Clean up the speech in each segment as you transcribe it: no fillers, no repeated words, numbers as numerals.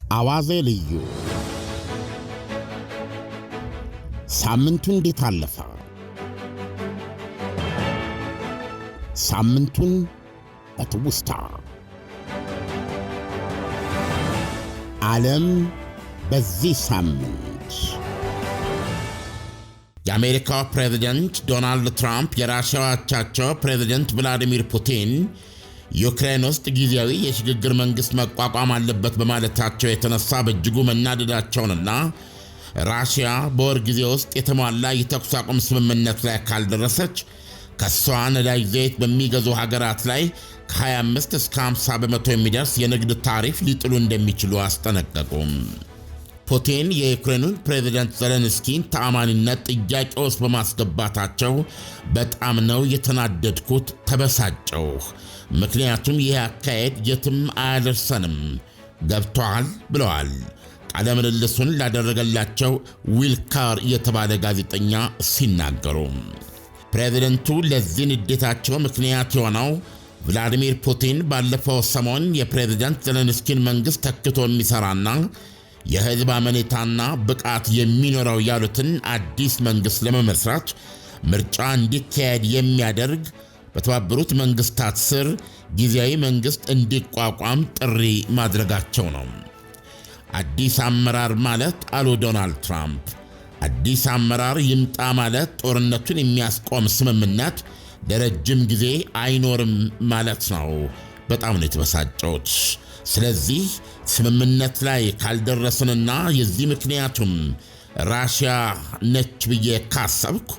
አዋዜ ልዩ ሳምንቱ እንዴት አለፈ? ሳምንቱን በትውስታ ዓለም በዚህ ሳምንት። የአሜሪካው ፕሬዝደንት ዶናልድ ትራምፕ የራሻው አቻቸው ፕሬዝደንት ቭላዲሚር ፑቲን ዩክሬን ውስጥ ጊዜያዊ የሽግግር መንግሥት መቋቋም አለበት በማለታቸው የተነሳ በእጅጉ መናደዳቸውንና ራሽያ በወር ጊዜ ውስጥ የተሟላ የተኩስ አቁም ስምምነት ላይ ካልደረሰች ከሷ ነዳጅ ዘይት በሚገዙ ሀገራት ላይ ከ25 እስከ 50 በመቶ የሚደርስ የንግድ ታሪፍ ሊጥሉ እንደሚችሉ አስጠነቀቁም። ፑቲን የዩክሬኑን ፕሬዝደንት ዘለንስኪን ተአማኒነት ጥያቄ ውስጥ በማስገባታቸው በጣም ነው የተናደድኩት፣ ተበሳጨሁ። ምክንያቱም ይህ አካሄድ የትም አያደርሰንም፣ ገብቷል ብለዋል። ቃለ ምልልሱን ላደረገላቸው ዊልካር የተባለ ጋዜጠኛ ሲናገሩ ፕሬዝደንቱ ለዚህ ንዴታቸው ምክንያት የሆነው ቭላዲሚር ፑቲን ባለፈው ሰሞን የፕሬዝደንት ዘለንስኪን መንግሥት ተክቶ የሚሠራና የሕዝብ አመኔታና ብቃት የሚኖረው ያሉትን አዲስ መንግሥት ለመመስረት ምርጫ እንዲካሄድ የሚያደርግ በተባበሩት መንግሥታት ስር ጊዜያዊ መንግሥት እንዲቋቋም ጥሪ ማድረጋቸው ነው። አዲስ አመራር ማለት አሉ ዶናልድ ትራምፕ፣ አዲስ አመራር ይምጣ ማለት ጦርነቱን የሚያስቆም ስምምነት ለረጅም ጊዜ አይኖርም ማለት ነው። በጣም ነው የተበሳጨሁት። ስለዚህ ስምምነት ላይ ካልደረስንና የዚህ ምክንያቱም ራሽያ ነች ብዬ ካሰብኩ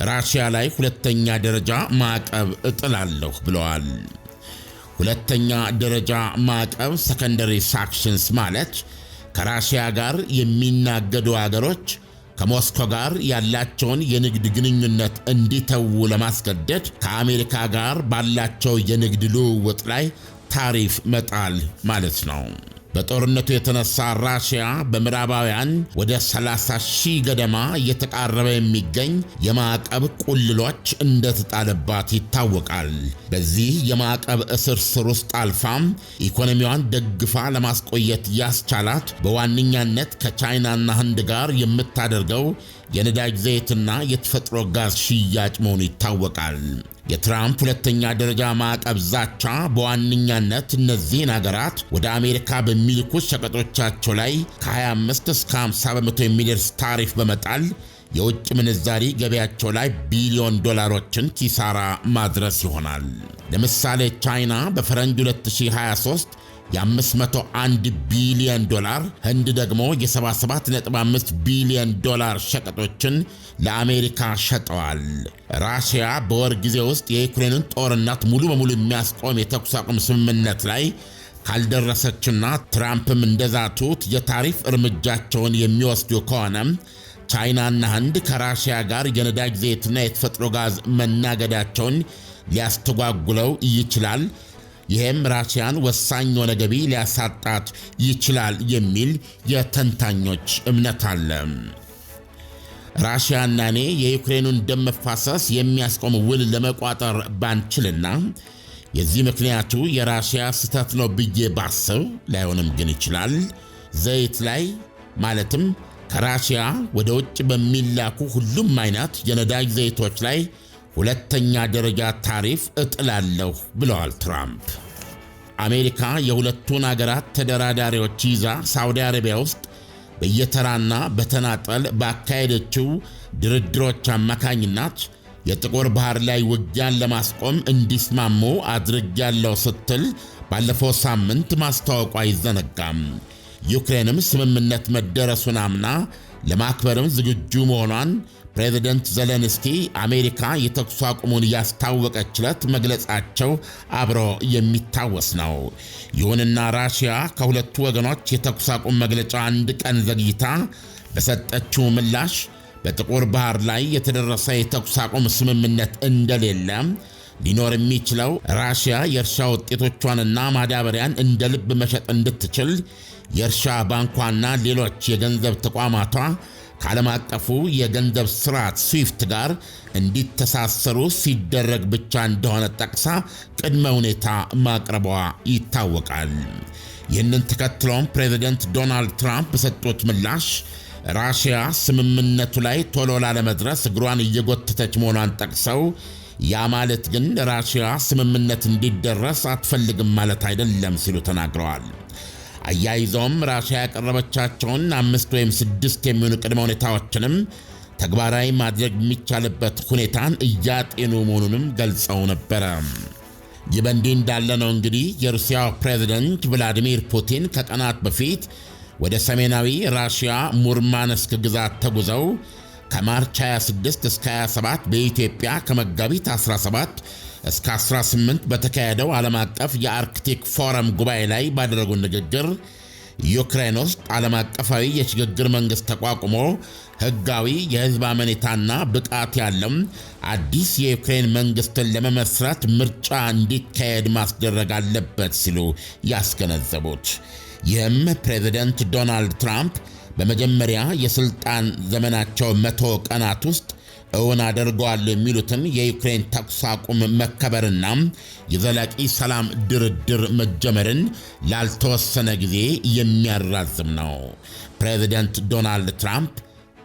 ራሽያ ላይ ሁለተኛ ደረጃ ማዕቀብ እጥላለሁ ብለዋል። ሁለተኛ ደረጃ ማዕቀብ ሰከንደሪ ሳንክሽንስ ማለት ከራሽያ ጋር የሚናገዱ አገሮች ከሞስኮ ጋር ያላቸውን የንግድ ግንኙነት እንዲተዉ ለማስገደድ ከአሜሪካ ጋር ባላቸው የንግድ ልውውጥ ላይ ታሪፍ መጣል ማለት ነው። በጦርነቱ የተነሳ ራሽያ በምዕራባውያን ወደ 30,000 ገደማ እየተቃረበ የሚገኝ የማዕቀብ ቁልሎች እንደተጣለባት ይታወቃል። በዚህ የማዕቀብ እስር ውስጥ አልፋም ኢኮኖሚዋን ደግፋ ለማስቆየት ያስቻላት በዋነኛነት ከቻይናና ህንድ ጋር የምታደርገው የነዳጅ ዘይትና የተፈጥሮ ጋዝ ሽያጭ መሆኑ ይታወቃል። የትራምፕ ሁለተኛ ደረጃ ማዕቀብ ዛቻ በዋነኛነት እነዚህን አገራት ወደ አሜሪካ በሚልኩት ሸቀጦቻቸው ላይ ከ25 እስከ 50 በመቶ የሚደርስ ታሪፍ በመጣል የውጭ ምንዛሪ ገበያቸው ላይ ቢሊዮን ዶላሮችን ኪሳራ ማድረስ ይሆናል። ለምሳሌ ቻይና በፈረንጅ 2023 የ501 ቢሊዮን ዶላር፣ ህንድ ደግሞ የ77.5 ቢሊዮን ዶላር ሸቀጦችን ለአሜሪካ ሸጠዋል። ራሽያ በወር ጊዜ ውስጥ የዩክሬንን ጦርነት ሙሉ በሙሉ የሚያስቆም የተኩስ አቁም ስምምነት ላይ ካልደረሰችና ትራምፕም እንደዛቱት የታሪፍ እርምጃቸውን የሚወስዱ ከሆነ ቻይናና ህንድ ከራሽያ ጋር የነዳጅ ዘይትና የተፈጥሮ ጋዝ መናገዳቸውን ሊያስተጓጉለው ይችላል። ይህም ራሽያን ወሳኝ የሆነ ገቢ ሊያሳጣት ይችላል የሚል የተንታኞች እምነት አለ። ራሽያና እኔ የዩክሬኑን ደም መፋሰስ የሚያስቆም ውል ለመቋጠር ባንችልና የዚህ ምክንያቱ የራሽያ ስህተት ነው ብዬ ባስብ ላይሆንም ግን ይችላል። ዘይት ላይ ማለትም ከራሽያ ወደ ውጭ በሚላኩ ሁሉም አይነት የነዳጅ ዘይቶች ላይ ሁለተኛ ደረጃ ታሪፍ እጥላለሁ ብለዋል ትራምፕ። አሜሪካ የሁለቱን አገራት ተደራዳሪዎች ይዛ ሳውዲ አረቢያ ውስጥ በየተራና በተናጠል ባካሄደችው ድርድሮች አማካኝነት የጥቁር ባህር ላይ ውጊያን ለማስቆም እንዲስማሙ አድርጌያለሁ ስትል ባለፈው ሳምንት ማስታወቋ አይዘነጋም። ዩክሬንም ስምምነት መደረሱን አምና ለማክበርም ዝግጁ መሆኗን ፕሬዝደንት ዘለንስኪ አሜሪካ የተኩስ አቁሙን ያስታወቀችለት መግለጻቸው አብሮ የሚታወስ ነው። ይሁንና ራሽያ ከሁለቱ ወገኖች የተኩስ አቁም መግለጫ አንድ ቀን ዘግይታ በሰጠችው ምላሽ በጥቁር ባህር ላይ የተደረሰ የተኩስ አቁም ስምምነት እንደሌለ፣ ሊኖር የሚችለው ራሽያ የእርሻ ውጤቶቿንና ማዳበሪያን እንደ ልብ መሸጥ እንድትችል የእርሻ ባንኳና ሌሎች የገንዘብ ተቋማቷ ከዓለም አቀፉ የገንዘብ ስርዓት ስዊፍት ጋር እንዲተሳሰሩ ሲደረግ ብቻ እንደሆነ ጠቅሳ ቅድመ ሁኔታ ማቅረቧ ይታወቃል። ይህንን ተከትሎም ፕሬዚደንት ዶናልድ ትራምፕ በሰጡት ምላሽ ራሽያ ስምምነቱ ላይ ቶሎ ላለመድረስ እግሯን እየጎተተች መሆኗን ጠቅሰው ያ ማለት ግን ራሽያ ስምምነት እንዲደረስ አትፈልግም ማለት አይደለም ሲሉ ተናግረዋል። አያይዘውም ራሽያ ያቀረበቻቸውን 5 ወይም 6 የሚሆኑ ቅድመ ሁኔታዎችንም ተግባራዊ ማድረግ የሚቻልበት ሁኔታን እያጤኑ መሆኑንም ገልጸው ነበረ። ይህ በእንዲህ እንዳለ ነው እንግዲህ የሩሲያው ፕሬዝደንት ቭላዲሚር ፑቲን ከቀናት በፊት ወደ ሰሜናዊ ራሽያ ሙርማንስክ ግዛት ተጉዘው ከማርች 26 እስከ 27 በኢትዮጵያ ከመጋቢት 17 እስከ 18 በተካሄደው ዓለም አቀፍ የአርክቲክ ፎረም ጉባኤ ላይ ባደረጉ ንግግር ዩክሬን ውስጥ ዓለም አቀፋዊ የሽግግር መንግሥት ተቋቁሞ ሕጋዊ የሕዝብ አመኔታና ብቃት ያለው አዲስ የዩክሬን መንግሥትን ለመመስረት ምርጫ እንዲካሄድ ማስደረግ አለበት ሲሉ ያስገነዘቡት። ይህም ፕሬዚደንት ዶናልድ ትራምፕ በመጀመሪያ የሥልጣን ዘመናቸው 100 ቀናት ውስጥ እውን አድርገዋል የሚሉትን የዩክሬን ተኩስ አቁም መከበርና የዘላቂ ሰላም ድርድር መጀመርን ላልተወሰነ ጊዜ የሚያራዝም ነው። ፕሬዚደንት ዶናልድ ትራምፕ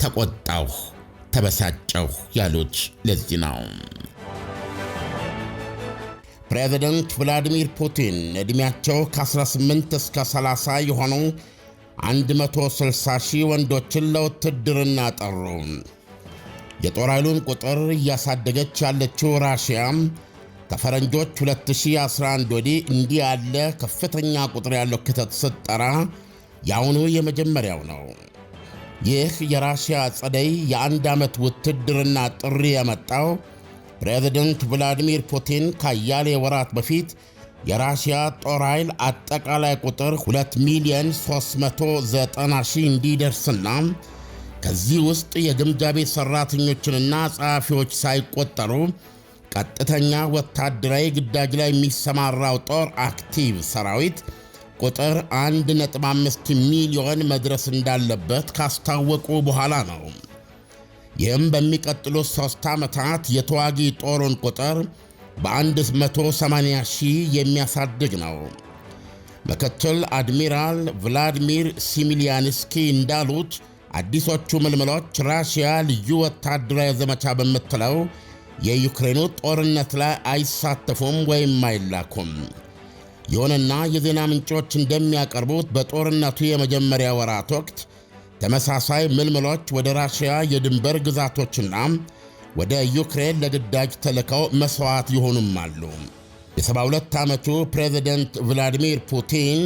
ተቆጣሁ፣ ተበሳጨሁ ያሉት ለዚህ ነው። ፕሬዚደንት ቭላዲሚር ፑቲን ዕድሜያቸው ከ18 እስከ 30 የሆኑ 160 ሺህ ወንዶችን ለውትድርና ጠሩ። የጦር ኃይሉን ቁጥር እያሳደገች ያለችው ራሽያ ከፈረንጆች 2011 ወዲህ እንዲህ ያለ ከፍተኛ ቁጥር ያለው ክተት ስትጠራ ያሁኑ የመጀመሪያው ነው። ይህ የራሽያ ጸደይ የ1 ዓመት ውትድርና ጥሪ የመጣው ፕሬዝደንት ቭላዲሚር ፑቲን ከአያሌ ወራት በፊት የራሽያ ጦር ኃይል አጠቃላይ ቁጥር 2,390,000 እንዲደርስና ከዚህ ውስጥ የግምጃ ቤት ሠራተኞችንና ጸሐፊዎች ሳይቆጠሩ ቀጥተኛ ወታደራዊ ግዳጅ ላይ የሚሰማራው ጦር አክቲቭ ሰራዊት ቁጥር 1.5 ሚሊዮን መድረስ እንዳለበት ካስታወቁ በኋላ ነው። ይህም በሚቀጥሉት 3 ዓመታት የተዋጊ ጦሩን ቁጥር በ180,000 የሚያሳድግ ነው። ምክትል አድሚራል ቭላዲሚር ሲሚሊያንስኪ እንዳሉት አዲሶቹ ምልምሎች ራሽያ ልዩ ወታደራዊ ዘመቻ በምትለው የዩክሬኑ ጦርነት ላይ አይሳተፉም ወይም አይላኩም። ይሁንና የዜና ምንጮች እንደሚያቀርቡት በጦርነቱ የመጀመሪያ ወራት ወቅት ተመሳሳይ ምልምሎች ወደ ራሽያ የድንበር ግዛቶችና ወደ ዩክሬን ለግዳጅ ተልከው መሥዋዕት ይሆኑም አሉ። የ72 ዓመቱ ፕሬዝደንት ቭላዲሚር ፑቲን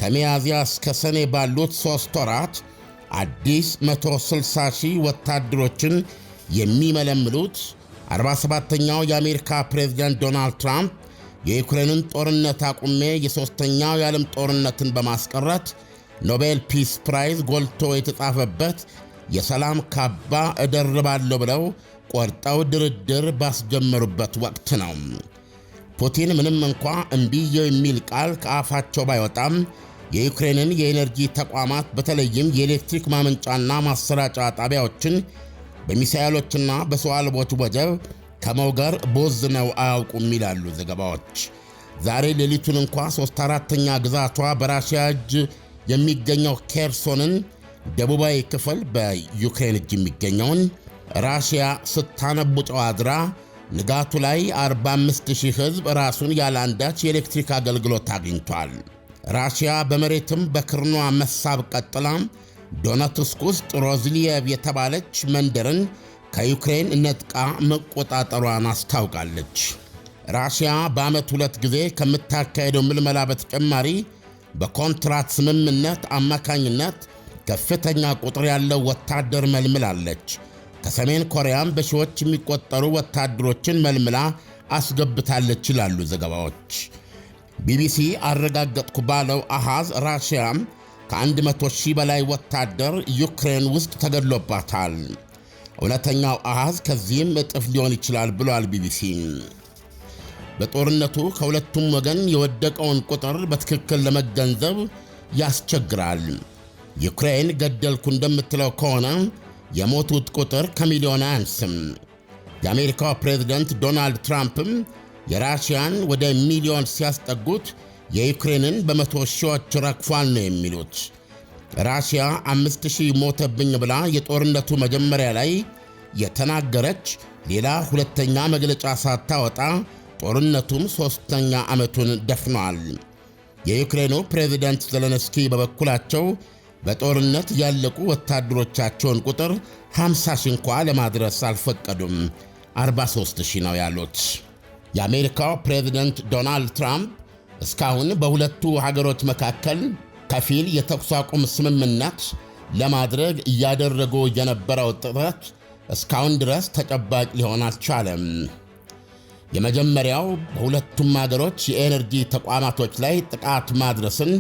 ከሚያዝያ እስከ ሰኔ ባሉት 3 ወራት አዲስ 160,000 ወታደሮችን የሚመለምሉት 47ኛው የአሜሪካ ፕሬዝደንት ዶናልድ ትራምፕ የዩክሬንን ጦርነት አቁሜ የሦስተኛው የዓለም ጦርነትን በማስቀረት ኖቤል ፒስ ፕራይዝ ጎልቶ የተጻፈበት የሰላም ካባ እደርባለሁ ብለው ቆርጠው ድርድር ባስጀመሩበት ወቅት ነው። ፑቲን ምንም እንኳ እምቢየው የሚል ቃል ከአፋቸው ባይወጣም የዩክሬንን የኤነርጂ ተቋማት በተለይም የኤሌክትሪክ ማመንጫና ማሰራጫ ጣቢያዎችን በሚሳኤሎችና በሰው አልቦች ወጀብ ከመውገር ቦዝነው አያውቁም ይላሉ ዘገባዎች። ዛሬ ሌሊቱን እንኳ 3/4ኛ ግዛቷ በራሽያ እጅ የሚገኘው ኬርሶንን ደቡባዊ ክፍል በዩክሬን እጅ የሚገኘውን ራሽያ ስታነቡጠው አድራ ንጋቱ ላይ 45,000 ሕዝብ ራሱን ያለ አንዳች የኤሌክትሪክ አገልግሎት አግኝቷል። ራሽያ በመሬትም በክርኗ መሳብ ቀጥላ ዶነትስክ ውስጥ ሮዝሊየቭ የተባለች መንደርን ከዩክሬን ነጥቃ መቆጣጠሯን አስታውቃለች። ራሽያ በዓመት 2 ጊዜ ከምታካሄደው ምልመላ በተጨማሪ በኮንትራት ስምምነት አማካኝነት ከፍተኛ ቁጥር ያለው ወታደር መልምላለች። ከሰሜን ኮሪያም በሺዎች የሚቆጠሩ ወታደሮችን መልምላ አስገብታለች ይላሉ ዘገባዎች። ቢቢሲ አረጋገጥኩ ባለው አሃዝ ራሽያ ከ100,000 በላይ ወታደር ዩክሬን ውስጥ ተገድሎባታል። እውነተኛው አሃዝ ከዚህም እጥፍ ሊሆን ይችላል ብሏል ቢቢሲ። በጦርነቱ ከሁለቱም ወገን የወደቀውን ቁጥር በትክክል ለመገንዘብ ያስቸግራል። ዩክሬን ገደልኩ እንደምትለው ከሆነ የሞቱት ቁጥር ከሚሊዮን አያንስም። የአሜሪካው ፕሬዝደንት ዶናልድ ትራምፕም የራሽያን ወደ ሚሊዮን ሲያስጠጉት የዩክሬንን በመቶ ሺዎች ረግፏል ነው የሚሉት። ራሽያ 5000 ሞተብኝ ብላ የጦርነቱ መጀመሪያ ላይ የተናገረች ሌላ ሁለተኛ መግለጫ ሳታወጣ ጦርነቱም ሶስተኛ ዓመቱን ደፍኗል። የዩክሬኑ ፕሬዝዳንት ዘለንስኪ በበኩላቸው በጦርነት ያለቁ ወታደሮቻቸውን ቁጥር 50,000 እንኳ ለማድረስ አልፈቀዱም፣ 43,000 ነው ያሉት። የአሜሪካው ፕሬዝዳንት ዶናልድ ትራምፕ እስካሁን በሁለቱ ሀገሮች መካከል ከፊል የተኩስ አቁም ስምምነት ለማድረግ እያደረጉ የነበረው ጥረት እስካሁን ድረስ ተጨባጭ ሊሆን አልቻለም። የመጀመሪያው በሁለቱም ሀገሮች የኤነርጂ ተቋማቶች ላይ ጥቃት ማድረስን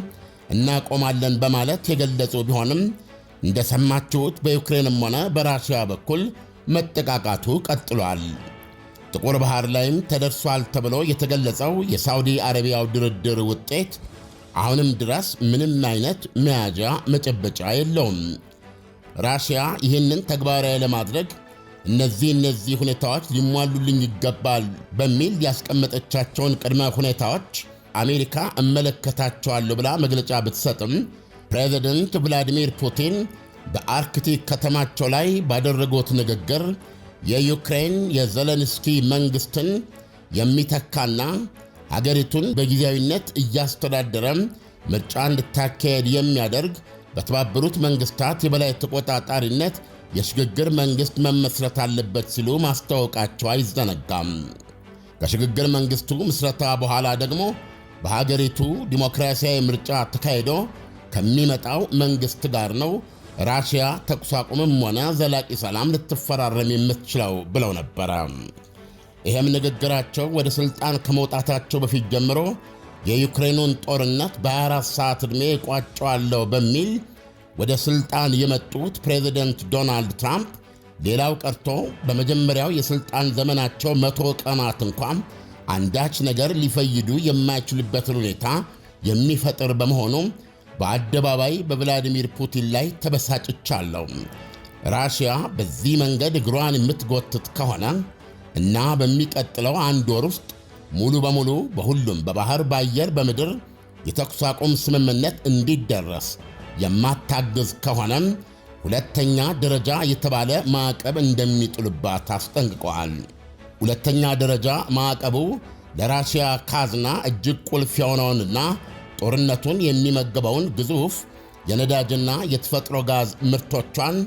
እናቆማለን በማለት የገለጹ ቢሆንም እንደሰማችሁት በዩክሬንም ሆነ በራሽያ በኩል መጠቃቃቱ ቀጥሏል። ጥቁር ባህር ላይም ተደርሷል ተብሎ የተገለጸው የሳውዲ አረቢያው ድርድር ውጤት አሁንም ድረስ ምንም አይነት መያዣ መጨበጫ የለውም። ራሽያ ይህንን ተግባራዊ ለማድረግ እነዚህ ሁኔታዎች ሊሟሉልኝ ይገባል በሚል ያስቀመጠቻቸውን ቅድመ ሁኔታዎች አሜሪካ እመለከታቸዋለሁ ብላ መግለጫ ብትሰጥም ፕሬዝደንት ቭላዲሚር ፑቲን በአርክቲክ ከተማቸው ላይ ባደረጉት ንግግር የዩክሬን የዘለንስኪ መንግሥትን የሚተካና ሀገሪቱን በጊዜያዊነት እያስተዳደረ ምርጫ እንድታካሄድ የሚያደርግ በተባበሩት መንግሥታት የበላይ ተቆጣጣሪነት የሽግግር መንግሥት መመስረት አለበት ሲሉ ማስታወቃቸው አይዘነጋም። ከሽግግር መንግሥቱ ምስረታ በኋላ ደግሞ በሀገሪቱ ዲሞክራሲያዊ ምርጫ ተካሂዶ ከሚመጣው መንግሥት ጋር ነው ራሽያ ተኩስ አቁምም ሆነ ዘላቂ ሰላም ልትፈራረም የምትችለው ብለው ነበረ። ይህም ንግግራቸው ወደ ሥልጣን ከመውጣታቸው በፊት ጀምሮ የዩክሬኑን ጦርነት በ24 ሰዓት ዕድሜ ቋጨዋለሁ በሚል ወደ ሥልጣን የመጡት ፕሬዝደንት ዶናልድ ትራምፕ ሌላው ቀርቶ በመጀመሪያው የሥልጣን ዘመናቸው 100 ቀናት እንኳን አንዳች ነገር ሊፈይዱ የማይችሉበትን ሁኔታ የሚፈጥር በመሆኑ በአደባባይ በቭላዲሚር ፑቲን ላይ ተበሳጭቻለሁ። ራሽያ በዚህ መንገድ እግሯን የምትጎትት ከሆነ እና በሚቀጥለው አንድ ወር ውስጥ ሙሉ በሙሉ በሁሉም በባህር፣ በአየር፣ በምድር የተኩስ አቁም ስምምነት እንዲደረስ የማታግዝ ከሆነ ሁለተኛ ደረጃ የተባለ ማዕቀብ እንደሚጥሉባት አስጠንቅቀዋል። ሁለተኛ ደረጃ ማዕቀቡ ለራሽያ ካዝና እጅግ ቁልፍ የሆነውንና ጦርነቱን የሚመግበውን ግዙፍ የነዳጅና የተፈጥሮ ጋዝ ምርቶቿን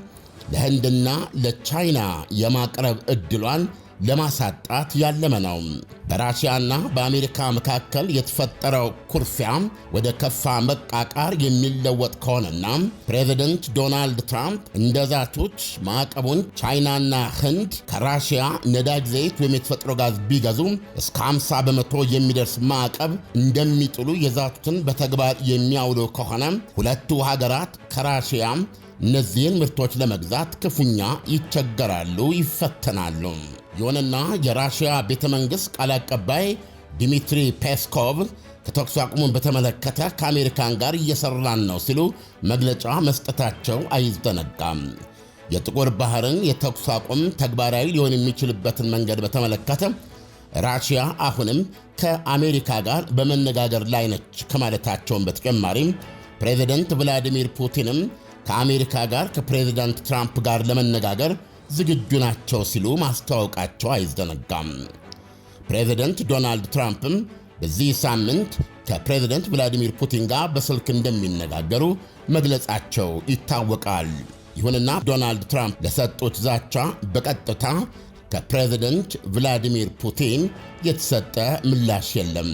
ለህንድና ለቻይና የማቅረብ ዕድሏን ለማሳጣት ያለመ ነው። በራሽያና በአሜሪካ መካከል የተፈጠረው ኩርፊያ ወደ ከፋ መቃቃር የሚለወጥ ከሆነና ፕሬዝደንት ዶናልድ ትራምፕ እንደዛቱት ማዕቀቡን ቻይናና ህንድ ከራሽያ ነዳጅ ዘይት ወይም የተፈጥሮ ጋዝ ቢገዙ እስከ 50 በመቶ የሚደርስ ማዕቀብ እንደሚጥሉ የዛቱትን በተግባር የሚያውሉ ከሆነ ሁለቱ ሀገራት ከራሽያ እነዚህን ምርቶች ለመግዛት ክፉኛ ይቸገራሉ፣ ይፈተናሉ። ይሁንና የራሽያ ቤተ መንግሥት ቃል አቀባይ ዲሚትሪ ፔስኮቭ ከተኩስ አቁሙን በተመለከተ ከአሜሪካን ጋር እየሰራን ነው ሲሉ መግለጫ መስጠታቸው አይዘነጋም። የጥቁር ባህርን የተኩስ አቁም ተግባራዊ ሊሆን የሚችልበትን መንገድ በተመለከተ ራሽያ አሁንም ከአሜሪካ ጋር በመነጋገር ላይ ነች ከማለታቸውን በተጨማሪም ፕሬዝደንት ቭላዲሚር ፑቲንም ከአሜሪካ ጋር ከፕሬዝዳንት ትራምፕ ጋር ለመነጋገር ዝግጁ ናቸው ሲሉ ማስታወቃቸው አይዘነጋም። ፕሬዝደንት ዶናልድ ትራምፕም በዚህ ሳምንት ከፕሬዝደንት ቭላዲሚር ፑቲን ጋር በስልክ እንደሚነጋገሩ መግለጻቸው ይታወቃል። ይሁንና ዶናልድ ትራምፕ ለሰጡት ዛቻ በቀጥታ ከፕሬዝደንት ቭላዲሚር ፑቲን የተሰጠ ምላሽ የለም።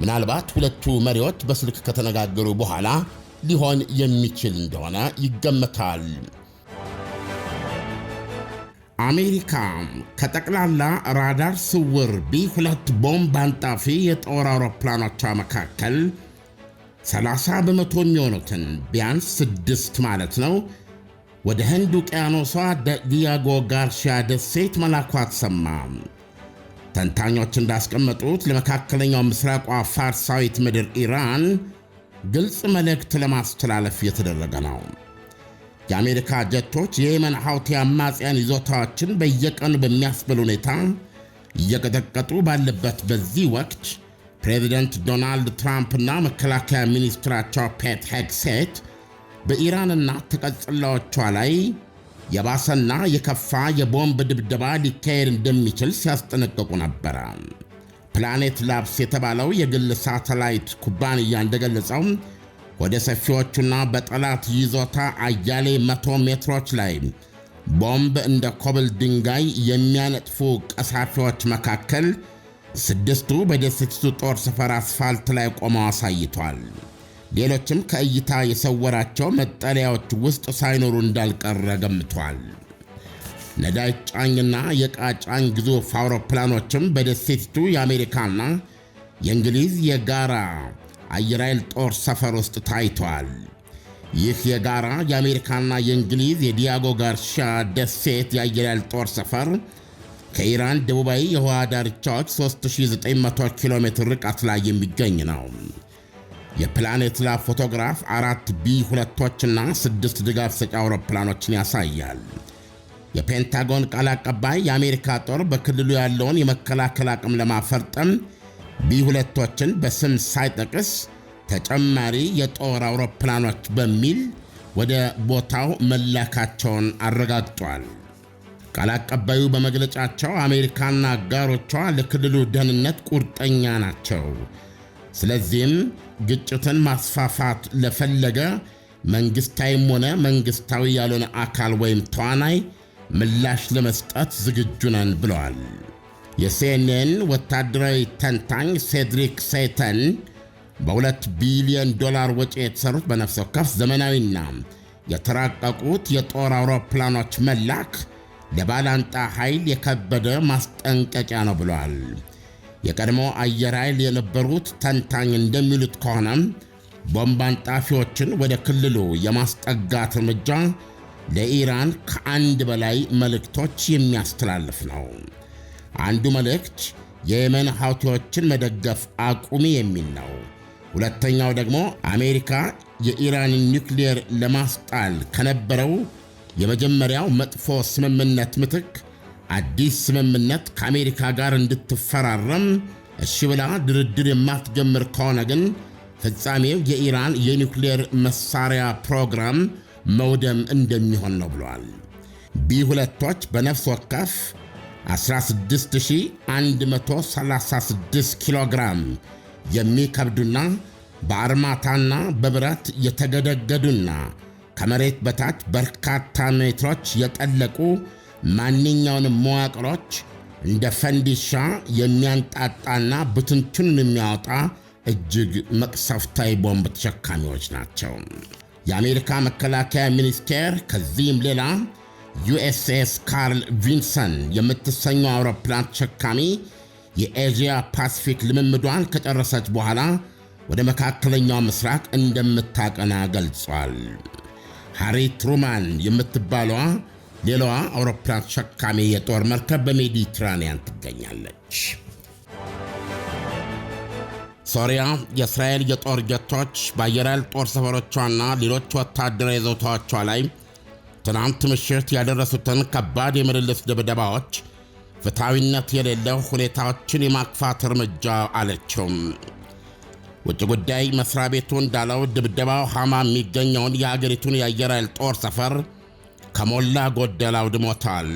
ምናልባት ሁለቱ መሪዎች በስልክ ከተነጋገሩ በኋላ ሊሆን የሚችል እንደሆነ ይገመታል። አሜሪካ ከጠቅላላ ራዳር ስውር ቢ2 ቦምብ አንጣፊ የጦር አውሮፕላኖቿ መካከል 30 በመቶ የሚሆኑትን ቢያንስ 6 ማለት ነው ወደ ህንድ ውቅያኖሷ ዲያጎ ጋርሺያ ደሴት መላኳ ተሰማ። ተንታኞች እንዳስቀመጡት ለመካከለኛው ምስራቋ ፋርሳዊት ምድር ኢራን ግልጽ መልእክት ለማስተላለፍ እየተደረገ ነው። የአሜሪካ ጀቶች የየመን ሐውቲ አማጽያን ይዞታዎችን በየቀኑ በሚያስብል ሁኔታ እየቀጠቀጡ ባለበት በዚህ ወቅት ፕሬዚደንት ዶናልድ ትራምፕና መከላከያ ሚኒስትራቸው ፔት ሄግሴት በኢራንና ተቀጽላዎቿ ላይ የባሰና የከፋ የቦምብ ድብደባ ሊካሄድ እንደሚችል ሲያስጠነቅቁ ነበረ። ፕላኔት ላብስ የተባለው የግል ሳተላይት ኩባንያ እንደገለጸው ወደ ሰፊዎቹና በጠላት ይዞታ አያሌ 100 ሜትሮች ላይ ቦምብ እንደ ኮብል ድንጋይ የሚያነጥፉ ቀሳፊዎች መካከል 6ቱ በደሴቲቱ ጦር ሰፈር አስፋልት ላይ ቆመው አሳይቷል። ሌሎችም ከእይታ የሰወራቸው መጠለያዎች ውስጥ ሳይኖሩ እንዳልቀረ ገምቷል። ነዳጅ ጫኝና የዕቃ ጫኝ ግዙፍ አውሮፕላኖችም በደሴቲቱ የአሜሪካና የእንግሊዝ የጋራ አየር ኃይል ጦር ሰፈር ውስጥ ታይቷል። ይህ የጋራ የአሜሪካና የእንግሊዝ የዲያጎ ጋርሺያ ደሴት የአየር ኃይል ጦር ሰፈር ከኢራን ደቡባዊ የውሃ ዳርቻዎች 3900 ኪሎ ሜትር ርቀት ላይ የሚገኝ ነው። የፕላኔት ላብ ፎቶግራፍ 4 ቢ2ቶችና 6 ድጋፍ ሰጪ አውሮፕላኖችን ያሳያል። የፔንታጎን ቃል አቀባይ የአሜሪካ ጦር በክልሉ ያለውን የመከላከል አቅም ለማፈርጠም ቢ2ቶችን በስም ሳይጠቅስ ተጨማሪ የጦር አውሮፕላኖች በሚል ወደ ቦታው መላካቸውን አረጋግጧል። ቃል አቀባዩ በመግለጫቸው አሜሪካና አጋሮቿ ለክልሉ ደህንነት ቁርጠኛ ናቸው፣ ስለዚህም ግጭትን ማስፋፋት ለፈለገ መንግሥታዊም ሆነ መንግሥታዊ ያልሆነ አካል ወይም ተዋናይ ምላሽ ለመስጠት ዝግጁ ነን ብለዋል። የሲኤንኤን ወታደራዊ ተንታኝ ሴድሪክ ሴተን በ$2 ቢሊዮን ወጪ የተሰሩት በነፍስ ወከፍ ዘመናዊና የተራቀቁት የጦር አውሮፕላኖች መላክ ለባላንጣ ኃይል የከበደ ማስጠንቀቂያ ነው ብለዋል። የቀድሞ አየር ኃይል የነበሩት ተንታኝ እንደሚሉት ከሆነ ቦምብ አንጣፊዎችን ወደ ክልሉ የማስጠጋት እርምጃ ለኢራን ከአንድ በላይ መልእክቶች የሚያስተላልፍ ነው። አንዱ መልእክት የየመን ሐውቲዎችን መደገፍ አቁሚ የሚል ነው። ሁለተኛው ደግሞ አሜሪካ የኢራንን ኒውክሌር ለማስጣል ከነበረው የመጀመሪያው መጥፎ ስምምነት ምትክ አዲስ ስምምነት ከአሜሪካ ጋር እንድትፈራረም እሺ ብላ ድርድር የማትጀምር ከሆነ ግን ፍጻሜው የኢራን የኒውክሌር መሳሪያ ፕሮግራም መውደም እንደሚሆን ነው ብለዋል። ቢ2ቶች በነፍስ ወከፍ 16136 ኪሎ ግራም የሚከብዱና በአርማታና በብረት የተገደገዱና ከመሬት በታች በርካታ ሜትሮች የጠለቁ ማንኛውንም መዋቅሮች እንደ ፈንዲሻ የሚያንጣጣና ብትንቱን የሚያወጣ እጅግ መቅሰፍታዊ ቦምብ ተሸካሚዎች ናቸው። የአሜሪካ መከላከያ ሚኒስቴር ከዚህም ሌላ ዩኤስኤስ ካርል ቪንሰን የምትሰኘው አውሮፕላን ተሸካሚ የኤዥያ ፓሲፊክ ልምምዷን ከጨረሰች በኋላ ወደ መካከለኛው ምስራቅ እንደምታቀና ገልጿል። ሃሪ ትሩማን የምትባለዋ ሌላዋ አውሮፕላን ተሸካሚ የጦር መርከብ በሜዲትራኒያን ትገኛለች። ሶሪያ የእስራኤል የጦር ጀቶች በአየር ኃይል ጦር ሰፈሮቿና ሌሎች ወታደራዊ ይዞታዎቿ ላይ ትናንት ምሽት ያደረሱትን ከባድ የምልልስ ድብደባዎች ፍትሐዊነት የሌለው ሁኔታዎችን የማክፋት እርምጃ አለችው። ውጭ ጉዳይ መስሪያ ቤቱ እንዳለው ድብደባው ሐማ የሚገኘውን የአገሪቱን የአየር ኃይል ጦር ሰፈር ከሞላ ጎደል አውድሞታል።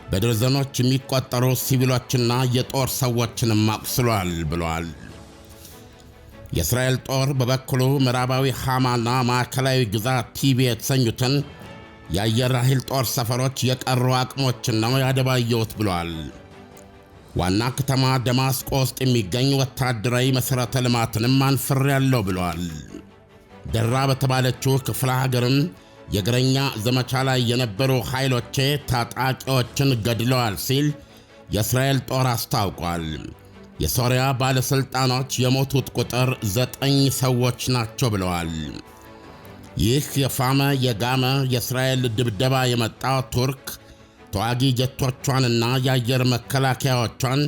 በደርዘኖች የሚቆጠሩ ሲቪሎችና የጦር ሰዎችንም አቁስሏል ብሏል። የእስራኤል ጦር በበኩሉ ምዕራባዊ ሐማና ማዕከላዊ ግዛት ቲቢ የተሰኙትን የአየር ኃይል ጦር ሰፈሮች የቀሩ አቅሞችን ነው ያደባየውት ብሏል። ዋና ከተማ ደማስቆ ውስጥ የሚገኝ ወታደራዊ መሠረተ ልማትንም አንፍሬያለሁ ብሏል። ደራ በተባለችው ክፍለ ሀገርም የእግረኛ ዘመቻ ላይ የነበሩ ኃይሎቼ ታጣቂዎችን ገድለዋል ሲል የእስራኤል ጦር አስታውቋል። የሶሪያ ባለሥልጣኖች የሞቱት ቁጥር 9 ሰዎች ናቸው ብለዋል። ይህ የፋመ የጋመ የእስራኤል ድብደባ የመጣው ቱርክ ተዋጊ ጀቶቿንና የአየር መከላከያዎቿን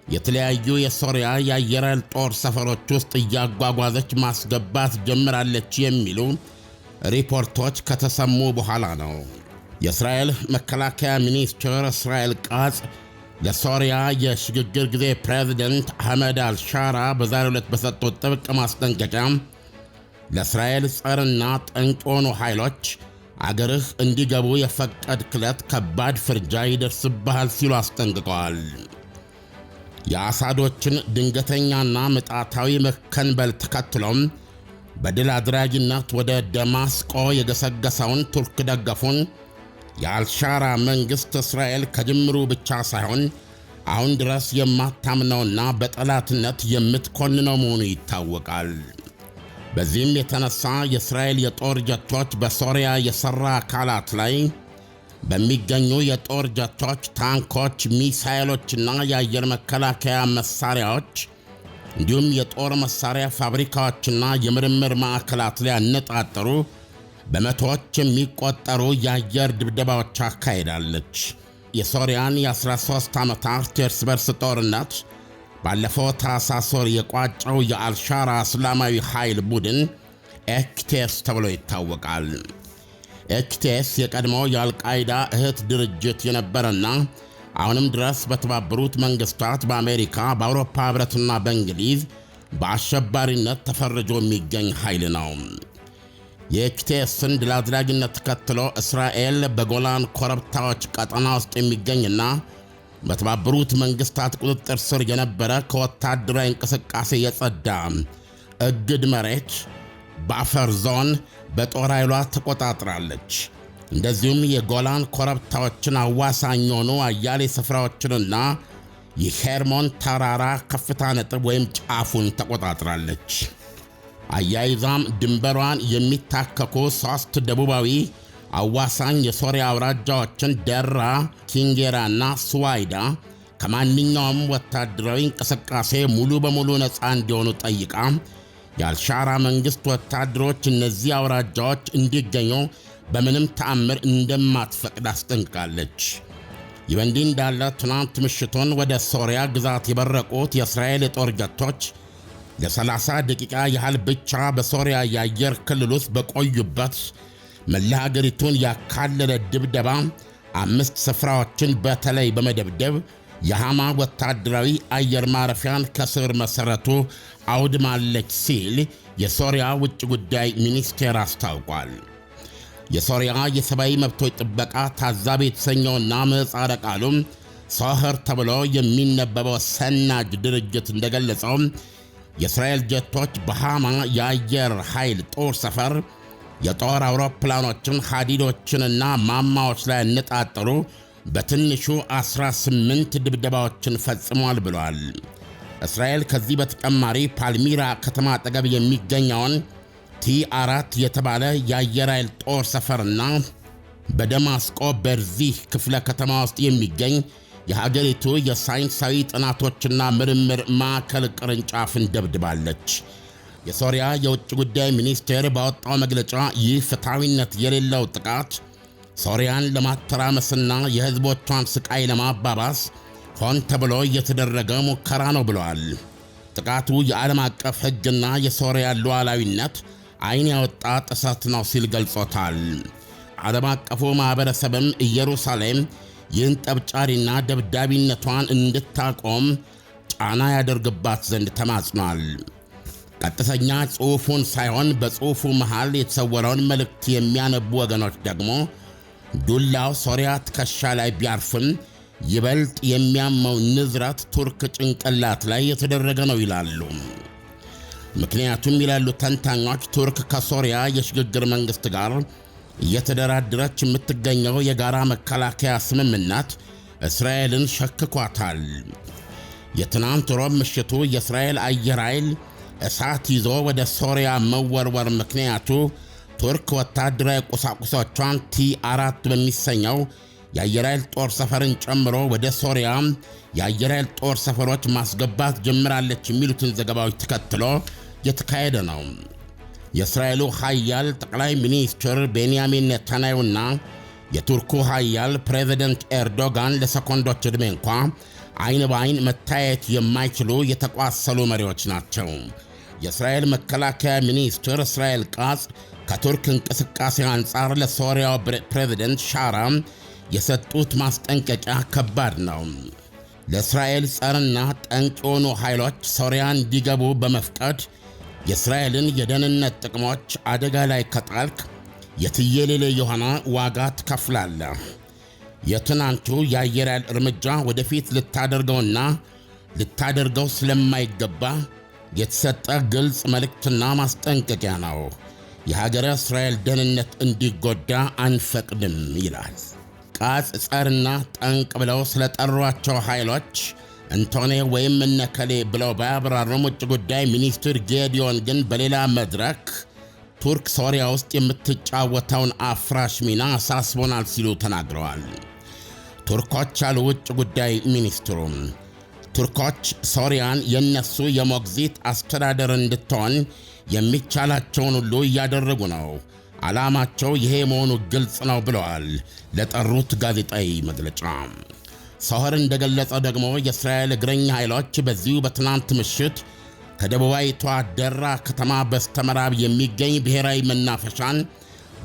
የተለያዩ የሶሪያ የአየር ኃይል ጦር ሰፈሮች ውስጥ እያጓጓዘች ማስገባት ጀምራለች የሚሉ ሪፖርቶች ከተሰሙ በኋላ ነው። የእስራኤል መከላከያ ሚኒስትር እስራኤል ቃጽ ለሶሪያ የሽግግር ጊዜ ፕሬዝደንት አህመድ አልሻራ በዛሬው ዕለት በሰጡት ጥብቅ ማስጠንቀቂያ ለእስራኤል ጸርና ጠንቅ የሆኑ ኃይሎች አገርህ እንዲገቡ የፈቀድክለት ከባድ ፍርጃ ይደርስብሃል ሲሉ አስጠንቅቀዋል። የአሳዶችን ድንገተኛና ምጣታዊ መከንበል ተከትሎም በድል አድራጊነት ወደ ደማስቆ የገሰገሰውን ቱርክ ደገፉን የአልሻራ መንግሥት እስራኤል ከጅምሩ ብቻ ሳይሆን አሁን ድረስ የማታምነውና በጠላትነት የምትኮንነው መሆኑ ይታወቃል። በዚህም የተነሳ የእስራኤል የጦር ጀቶች በሶሪያ የሠራ አካላት ላይ በሚገኙ የጦር ጀቶች፣ ታንኮች፣ ሚሳይሎችና የአየር መከላከያ መሣሪያዎች እንዲሁም የጦር መሣሪያ ፋብሪካዎችና የምርምር ማዕከላት ላይ ያነጣጠሩ በመቶዎች የሚቆጠሩ የአየር ድብደባዎች አካሄዳለች። የሶሪያን የ13 ዓመታት የእርስ በርስ ጦርነት ባለፈው ታኅሳስ ወር የቋጨው የአልሻራ እስላማዊ ኃይል ቡድን ኤክቴስ ተብሎ ይታወቃል። ኤክቴስ የቀድሞ የአልቃይዳ እህት ድርጅት የነበረና አሁንም ድረስ በተባበሩት መንግሥታት፣ በአሜሪካ፣ በአውሮፓ ኅብረትና በእንግሊዝ በአሸባሪነት ተፈርጆ የሚገኝ ኃይል ነው። የኤክቴስን ድል አድራጊነት ተከትሎ እስራኤል በጎላን ኮረብታዎች ቀጠና ውስጥ የሚገኝና በተባበሩት መንግሥታት ቁጥጥር ስር የነበረ ከወታደራዊ እንቅስቃሴ የጸዳ እግድ መሬት ባፈር ዞን በጦር ኃይሏ ተቆጣጥራለች። እንደዚሁም የጎላን ኮረብታዎችን አዋሳኝ የሆኑ አያሌ ስፍራዎችንና የሄርሞን ተራራ ከፍታ ነጥብ ወይም ጫፉን ተቆጣጥራለች። አያይዛም ድንበሯን የሚታከኩ 3 ደቡባዊ አዋሳኝ የሶሪያ አውራጃዎችን ደራ፣ ኪንጌራና ስዋይዳ ከማንኛውም ወታደራዊ እንቅስቃሴ ሙሉ በሙሉ ነፃ እንዲሆኑ ጠይቃ የአልሻራ መንግሥት ወታደሮች እነዚህ አውራጃዎች እንዲገኙ በምንም ተአምር እንደማትፈቅድ አስጠንቅቃለች። ይህ በእንዲህ እንዳለ ትናንት ምሽቱን ወደ ሶሪያ ግዛት የበረቁት የእስራኤል የጦር ጀቶች ለ30 ደቂቃ ያህል ብቻ በሶሪያ የአየር ክልል ውስጥ በቆዩበት መላ አገሪቱን ያካለለ ድብደባ 5 ስፍራዎችን በተለይ በመደብደብ የሐማ ወታደራዊ አየር ማረፊያን ከስር መሠረቱ አውድማለች ሲል የሶሪያ ውጭ ጉዳይ ሚኒስቴር አስታውቋል። የሶሪያ የሰብአዊ መብቶች ጥበቃ ታዛቢ የተሰኘውና ምህጻረ ቃሉም ሶህር ተብሎ የሚነበበው ሰናጅ ድርጅት እንደገለጸው የእስራኤል ጀቶች በሐማ የአየር ኃይል ጦር ሰፈር የጦር አውሮፕላኖችን፣ ሐዲዶችንና ማማዎች ላይ ያነጣጠሩ በትንሹ 18 ድብደባዎችን ፈጽሟል ብሏል። እስራኤል ከዚህ በተጨማሪ ፓልሚራ ከተማ አጠገብ የሚገኘውን T4 የተባለ የአየር ኃይል ጦር ሰፈርና በደማስቆ በርዚህ ክፍለ ከተማ ውስጥ የሚገኝ የሀገሪቱ የሳይንሳዊ ጥናቶችና ምርምር ማዕከል ቅርንጫፍን ደብድባለች። የሶሪያ የውጭ ጉዳይ ሚኒስቴር ባወጣው መግለጫ ይህ ፍትሐዊነት የሌለው ጥቃት ሶሪያን ለማተራመስና የሕዝቦቿን ስቃይ ለማባባስ ሆን ተብሎ የተደረገ ሙከራ ነው ብለዋል። ጥቃቱ የዓለም አቀፍ ሕግና የሶሪያ ሉዓላዊነት ዓይን ያወጣ ጥሰት ነው ሲል ገልጾታል። ዓለም አቀፉ ማኅበረሰብም ኢየሩሳሌም ይህን ጠብጫሪና ደብዳቢነቷን እንድታቆም ጫና ያደርግባት ዘንድ ተማጽኗል። ቀጥተኛ ጽሑፉን ሳይሆን በጽሑፉ መሃል የተሰወረውን መልእክት የሚያነቡ ወገኖች ደግሞ ዱላው ሶሪያ ትከሻ ላይ ቢያርፍም ይበልጥ የሚያመው ንዝረት ቱርክ ጭንቅላት ላይ የተደረገ ነው ይላሉ። ምክንያቱም ይላሉ ተንታኞች ቱርክ ከሶሪያ የሽግግር መንግሥት ጋር እየተደራደረች የምትገኘው የጋራ መከላከያ ስምምነት እስራኤልን ሸክኳታል። የትናንት ሮብ ምሽቱ የእስራኤል አየር ኃይል እሳት ይዞ ወደ ሶሪያ መወርወር ምክንያቱ ቱርክ ወታደራዊ ቁሳቁሶቿን T4 በሚሰኘው የአየር ኃይል ጦር ሰፈርን ጨምሮ ወደ ሶሪያ የአየር ኃይል ጦር ሰፈሮች ማስገባት ጀምራለች የሚሉትን ዘገባዎች ተከትሎ የተካሄደ ነው። የእስራኤሉ ኃያል ጠቅላይ ሚኒስትር ቤንያሚን ኔታንያሁና የቱርኩ ኃያል ፕሬዝደንት ኤርዶጋን ለሰኮንዶች ዕድሜ እንኳ አይን በአይን መታየት የማይችሉ የተቋሰሉ መሪዎች ናቸው። የእስራኤል መከላከያ ሚኒስትር እስራኤል ቃጽ ከቱርክ እንቅስቃሴ አንጻር ለሶሪያው ፕሬዝደንት ሻራ የሰጡት ማስጠንቀቂያ ከባድ ነው። ለእስራኤል ጸርና ጠንቅ የሆኑ ኃይሎች ሶሪያ እንዲገቡ በመፍቀድ የእስራኤልን የደህንነት ጥቅሞች አደጋ ላይ ከጣልክ የትየሌሌ የሆነ ዋጋ ትከፍላለህ። የትናንቱ የአየር ኃይል እርምጃ ወደፊት ልታደርገው ስለማይገባ የተሰጠ ግልጽ መልእክትና ማስጠንቀቂያ ነው። የሀገረ እስራኤል ደህንነት እንዲጎዳ አንፈቅድም ይላል። ቃጽ ጸርና ጠንቅ ብለው ስለጠሯቸው ኃይሎች እንቶኔ ወይም እነከሌ ብለው ባያብራሩም ውጭ ጉዳይ ሚኒስትር ጌዲዮን ግን በሌላ መድረክ ቱርክ ሶሪያ ውስጥ የምትጫወተውን አፍራሽ ሚና አሳስቦናል ሲሉ ተናግረዋል። ቱርኮች አሉ ውጭ ጉዳይ ሚኒስትሩም ቱርኮች ሶሪያን የነሱ የሞግዚት አስተዳደር እንድትሆን የሚቻላቸውን ሁሉ እያደረጉ ነው። ዓላማቸው ይሄ መሆኑ ግልጽ ነው ብለዋል ለጠሩት ጋዜጣዊ መግለጫ። ሶህር እንደገለጸው ደግሞ የእስራኤል እግረኛ ኃይሎች በዚሁ በትናንት ምሽት ከደቡባዊቷ ደራ ከተማ በስተምዕራብ የሚገኝ ብሔራዊ መናፈሻን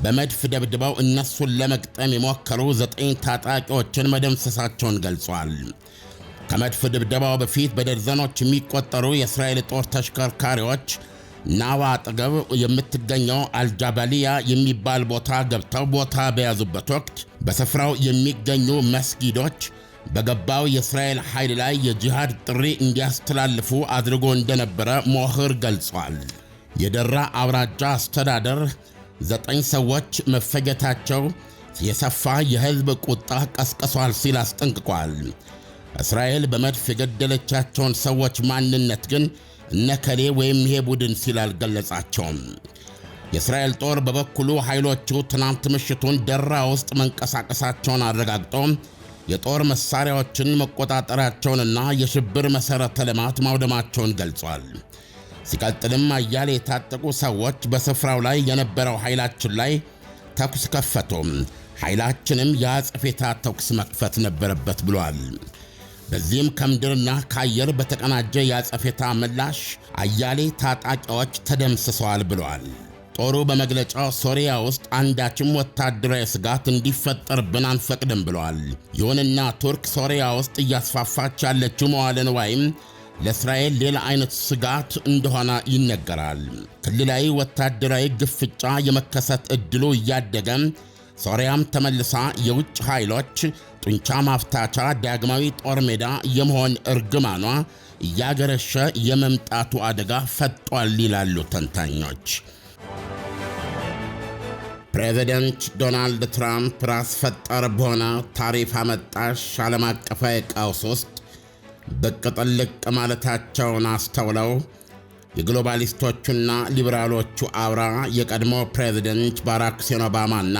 በመድፍ ደብድበው እነሱን ለመግጠም የሞከሩ 9 ታጣቂዎችን መደምሰሳቸውን ገልጿል። ከመድፍ ድብደባው በፊት በደርዘኖች የሚቆጠሩ የእስራኤል ጦር ተሽከርካሪዎች ናዋ አጠገብ የምትገኘው አልጃባሊያ የሚባል ቦታ ገብተው ቦታ በያዙበት ወቅት በስፍራው የሚገኙ መስጊዶች በገባው የእስራኤል ኃይል ላይ የጂሃድ ጥሪ እንዲያስተላልፉ አድርጎ እንደነበረ ሞህር ገልጿል። የደራ አውራጃ አስተዳደር 9 ሰዎች መፈጀታቸው የሰፋ የሕዝብ ቁጣ ቀስቅሷል ሲል አስጠንቅቋል። እስራኤል በመድፍ የገደለቻቸውን ሰዎች ማንነት ግን እነከሌ ወይም ይሄ ቡድን ሲል አልገለጻቸውም። የእስራኤል ጦር በበኩሉ ኃይሎቹ ትናንት ምሽቱን ደራ ውስጥ መንቀሳቀሳቸውን አረጋግጦ የጦር መሳሪያዎችን መቆጣጠራቸውንና የሽብር መሠረተ ልማት ማውደማቸውን ገልጿል። ሲቀጥልም አያሌ የታጠቁ ሰዎች በስፍራው ላይ የነበረው ኃይላችን ላይ ተኩስ ከፈቱ፣ ኃይላችንም የአጸፋ ተኩስ መክፈት ነበረበት ብሏል። በዚህም ከምድርና ከአየር በተቀናጀ የአጸፋ ምላሽ አያሌ ታጣቂዎች ተደምስሰዋል ብሏል። ጦሩ በመግለጫው ሶሪያ ውስጥ አንዳችም ወታደራዊ ስጋት እንዲፈጠርብን አንፈቅድም ብሏል። ይሁንና ቱርክ ሶሪያ ውስጥ እያስፋፋች ያለችው መዋለ ንዋይም ለእስራኤል ሌላ አይነት ስጋት እንደሆነ ይነገራል። ክልላዊ ወታደራዊ ግፍጫ የመከሰት ዕድሉ እያደገ ሶሪያም ተመልሳ የውጭ ኃይሎች ጡንቻ ማፍታቻ ዳግማዊ ጦር ሜዳ የመሆን እርግማኗ እያገረሸ የመምጣቱ አደጋ ፈጥጧል ይላሉ ተንታኞች። ፕሬዚደንት ዶናልድ ትራምፕ ራስ ፈጠር በሆነ ታሪፍ አመጣሽ ዓለም አቀፋዊ ቀውስ ውስጥ ብቅ ጥልቅ ማለታቸውን አስተውለው የግሎባሊስቶቹና ሊበራሎቹ አውራ የቀድሞ ፕሬዚደንት ባራክ ሁሴን ኦባማና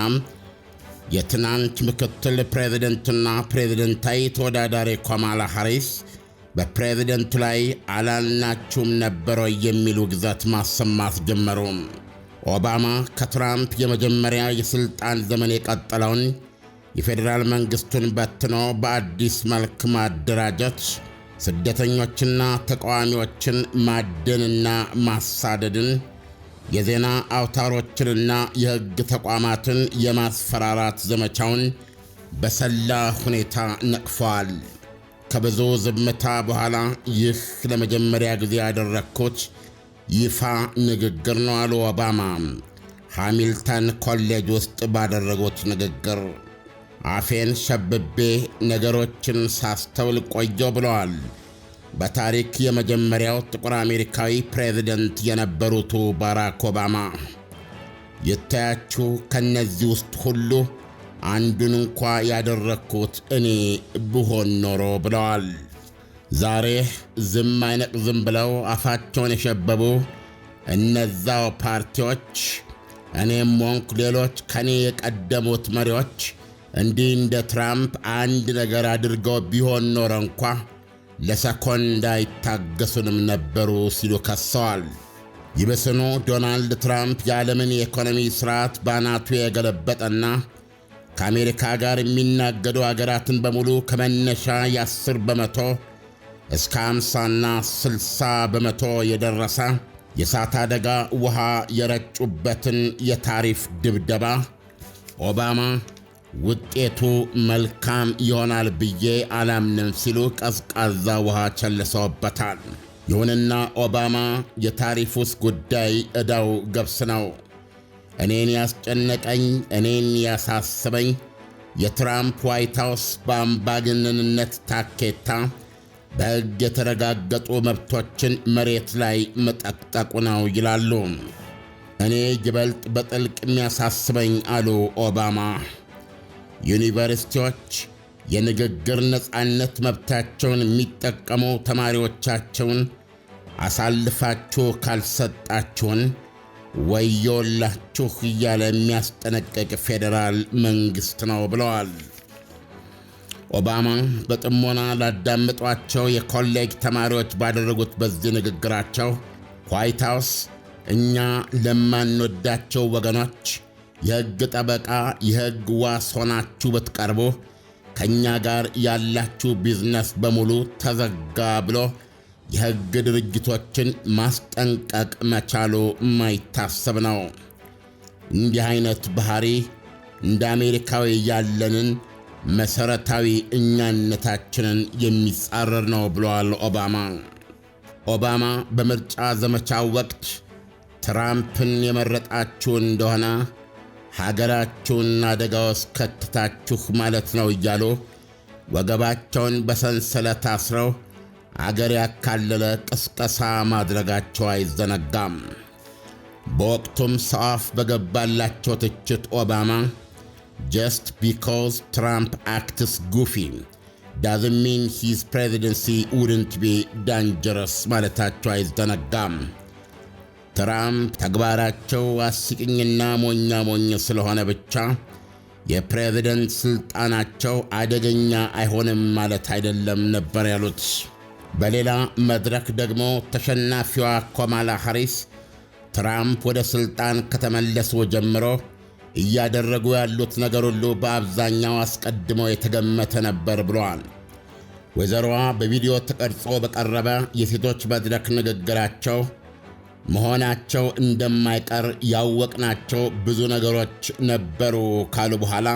የትናንት ምክትል ፕሬዚደንትና ፕሬዚደንታዊ ተወዳዳሪ ካማላ ሃሪስ በፕሬዚደንቱ ላይ አላልናችሁም ነበረ የሚሉ ግዛት ማሰማት ጀመሩ። ኦባማ ከትራምፕ የመጀመሪያ የሥልጣን ዘመን የቀጠለውን የፌዴራል መንግሥቱን በትኖ በአዲስ መልክ ማደራጀት፣ ስደተኞችና ተቃዋሚዎችን ማደንና ማሳደድን፣ የዜና አውታሮችንና የሕግ ተቋማትን የማስፈራራት ዘመቻውን በሰላ ሁኔታ ነቅፈዋል። ከብዙ ዝምታ በኋላ ይህ ለመጀመሪያ ጊዜ ያደረግኩት ይፋ ንግግር ነው አሉ ኦባማ ሃሚልተን ኮሌጅ ውስጥ ባደረጉት ንግግር። አፌን ሸብቤ ነገሮችን ሳስተውል ቆየሁ ብለዋል። በታሪክ የመጀመሪያው ጥቁር አሜሪካዊ ፕሬዝደንት የነበሩት ባራክ ኦባማ ይታያችሁ ከነዚህ ውስጥ ሁሉ አንዱን እንኳ ያደረግኩት እኔ ብሆን ኖሮ ብለዋል። ዛሬ ዝም አይነቅዝም ብለው አፋቸውን የሸበቡ እነዛው ፓርቲዎች እኔም ሆንኩ ሌሎች ከኔ የቀደሙት መሪዎች እንዲህ እንደ ትራምፕ አንድ ነገር አድርገው ቢሆን ኖረ እንኳ ለሰኮንድ አይታገሱንም ነበሩ ሲሉ ከሰዋል። ይብስኑ ዶናልድ ትራምፕ የዓለምን የኢኮኖሚ ሥርዓት ባናቱ የገለበጠና ከአሜሪካ ጋር የሚናገዱ አገራትን በሙሉ ከመነሻ የ10 በመቶ እስከ 50ና 60 በመቶ የደረሰ የእሳት አደጋ ውሃ የረጩበትን የታሪፍ ድብደባ ኦባማ ውጤቱ መልካም ይሆናል ብዬ አላምንም ሲሉ ቀዝቃዛ ውሃ ቸልሰውበታል። ይሁንና ኦባማ የታሪፉስ ጉዳይ ዕዳው ገብስ ነው፣ እኔን ያስጨነቀኝ፣ እኔን ያሳስበኝ የትራምፕ ዋይት ሃውስ በአምባገነንነት ታኬታ በሕግ የተረጋገጡ መብቶችን መሬት ላይ መጠቅጠቁ ነው ይላሉ። እኔ ይበልጥ በጥልቅ የሚያሳስበኝ አሉ ኦባማ፣ ዩኒቨርሲቲዎች የንግግር ነጻነት መብታቸውን የሚጠቀሙ ተማሪዎቻቸውን አሳልፋችሁ ካልሰጣችሁን ወዮላችሁ እያለ የሚያስጠነቅቅ ፌዴራል መንግሥት ነው ብለዋል። ኦባማ በጥሞና ላዳመጧቸው የኮሌጅ ተማሪዎች ባደረጉት በዚህ ንግግራቸው ዋይት ሃውስ እኛ ለማንወዳቸው ወገኖች የሕግ ጠበቃ፣ የሕግ ዋስ ሆናችሁ ብትቀርቡ ከእኛ ጋር ያላችሁ ቢዝነስ በሙሉ ተዘጋ ብሎ የሕግ ድርጅቶችን ማስጠንቀቅ መቻሉ ማይታሰብ ነው። እንዲህ አይነት ባህሪ እንደ አሜሪካዊ ያለንን መሠረታዊ እኛነታችንን የሚጻረር ነው ብለዋል ኦባማ። ኦባማ በምርጫ ዘመቻው ወቅት ትራምፕን የመረጣችሁ እንደሆነ ሀገራችሁን አደጋ ውስጥ ከትታችሁ ማለት ነው እያሉ ወገባቸውን በሰንሰለት አስረው አገር ያካለለ ቅስቀሳ ማድረጋቸው አይዘነጋም። በወቅቱም ሰዓፍ በገባላቸው ትችት ኦባማ just because Trump acts goofy doesn't mean his presidency wouldn't be dangerous ማለታቸው አይዘነጋም። ትራምፕ ተግባራቸው አስቂኝና ሞኝ ስለሆነ ብቻ የፕሬዝደንት ሥልጣናቸው አደገኛ አይሆንም ማለት አይደለም ነበር ያሉት። በሌላ መድረክ ደግሞ ተሸናፊዋ ካማላ ሃሪስ ትራምፕ ወደ ሥልጣን ከተመለሱ ጀምሮ እያደረጉ ያሉት ነገር ሁሉ በአብዛኛው አስቀድመው የተገመተ ነበር ብለዋል። ወይዘሮዋ በቪዲዮ ተቀርጾ በቀረበ የሴቶች መድረክ ንግግራቸው መሆናቸው እንደማይቀር ያወቅናቸው ብዙ ነገሮች ነበሩ ካሉ በኋላ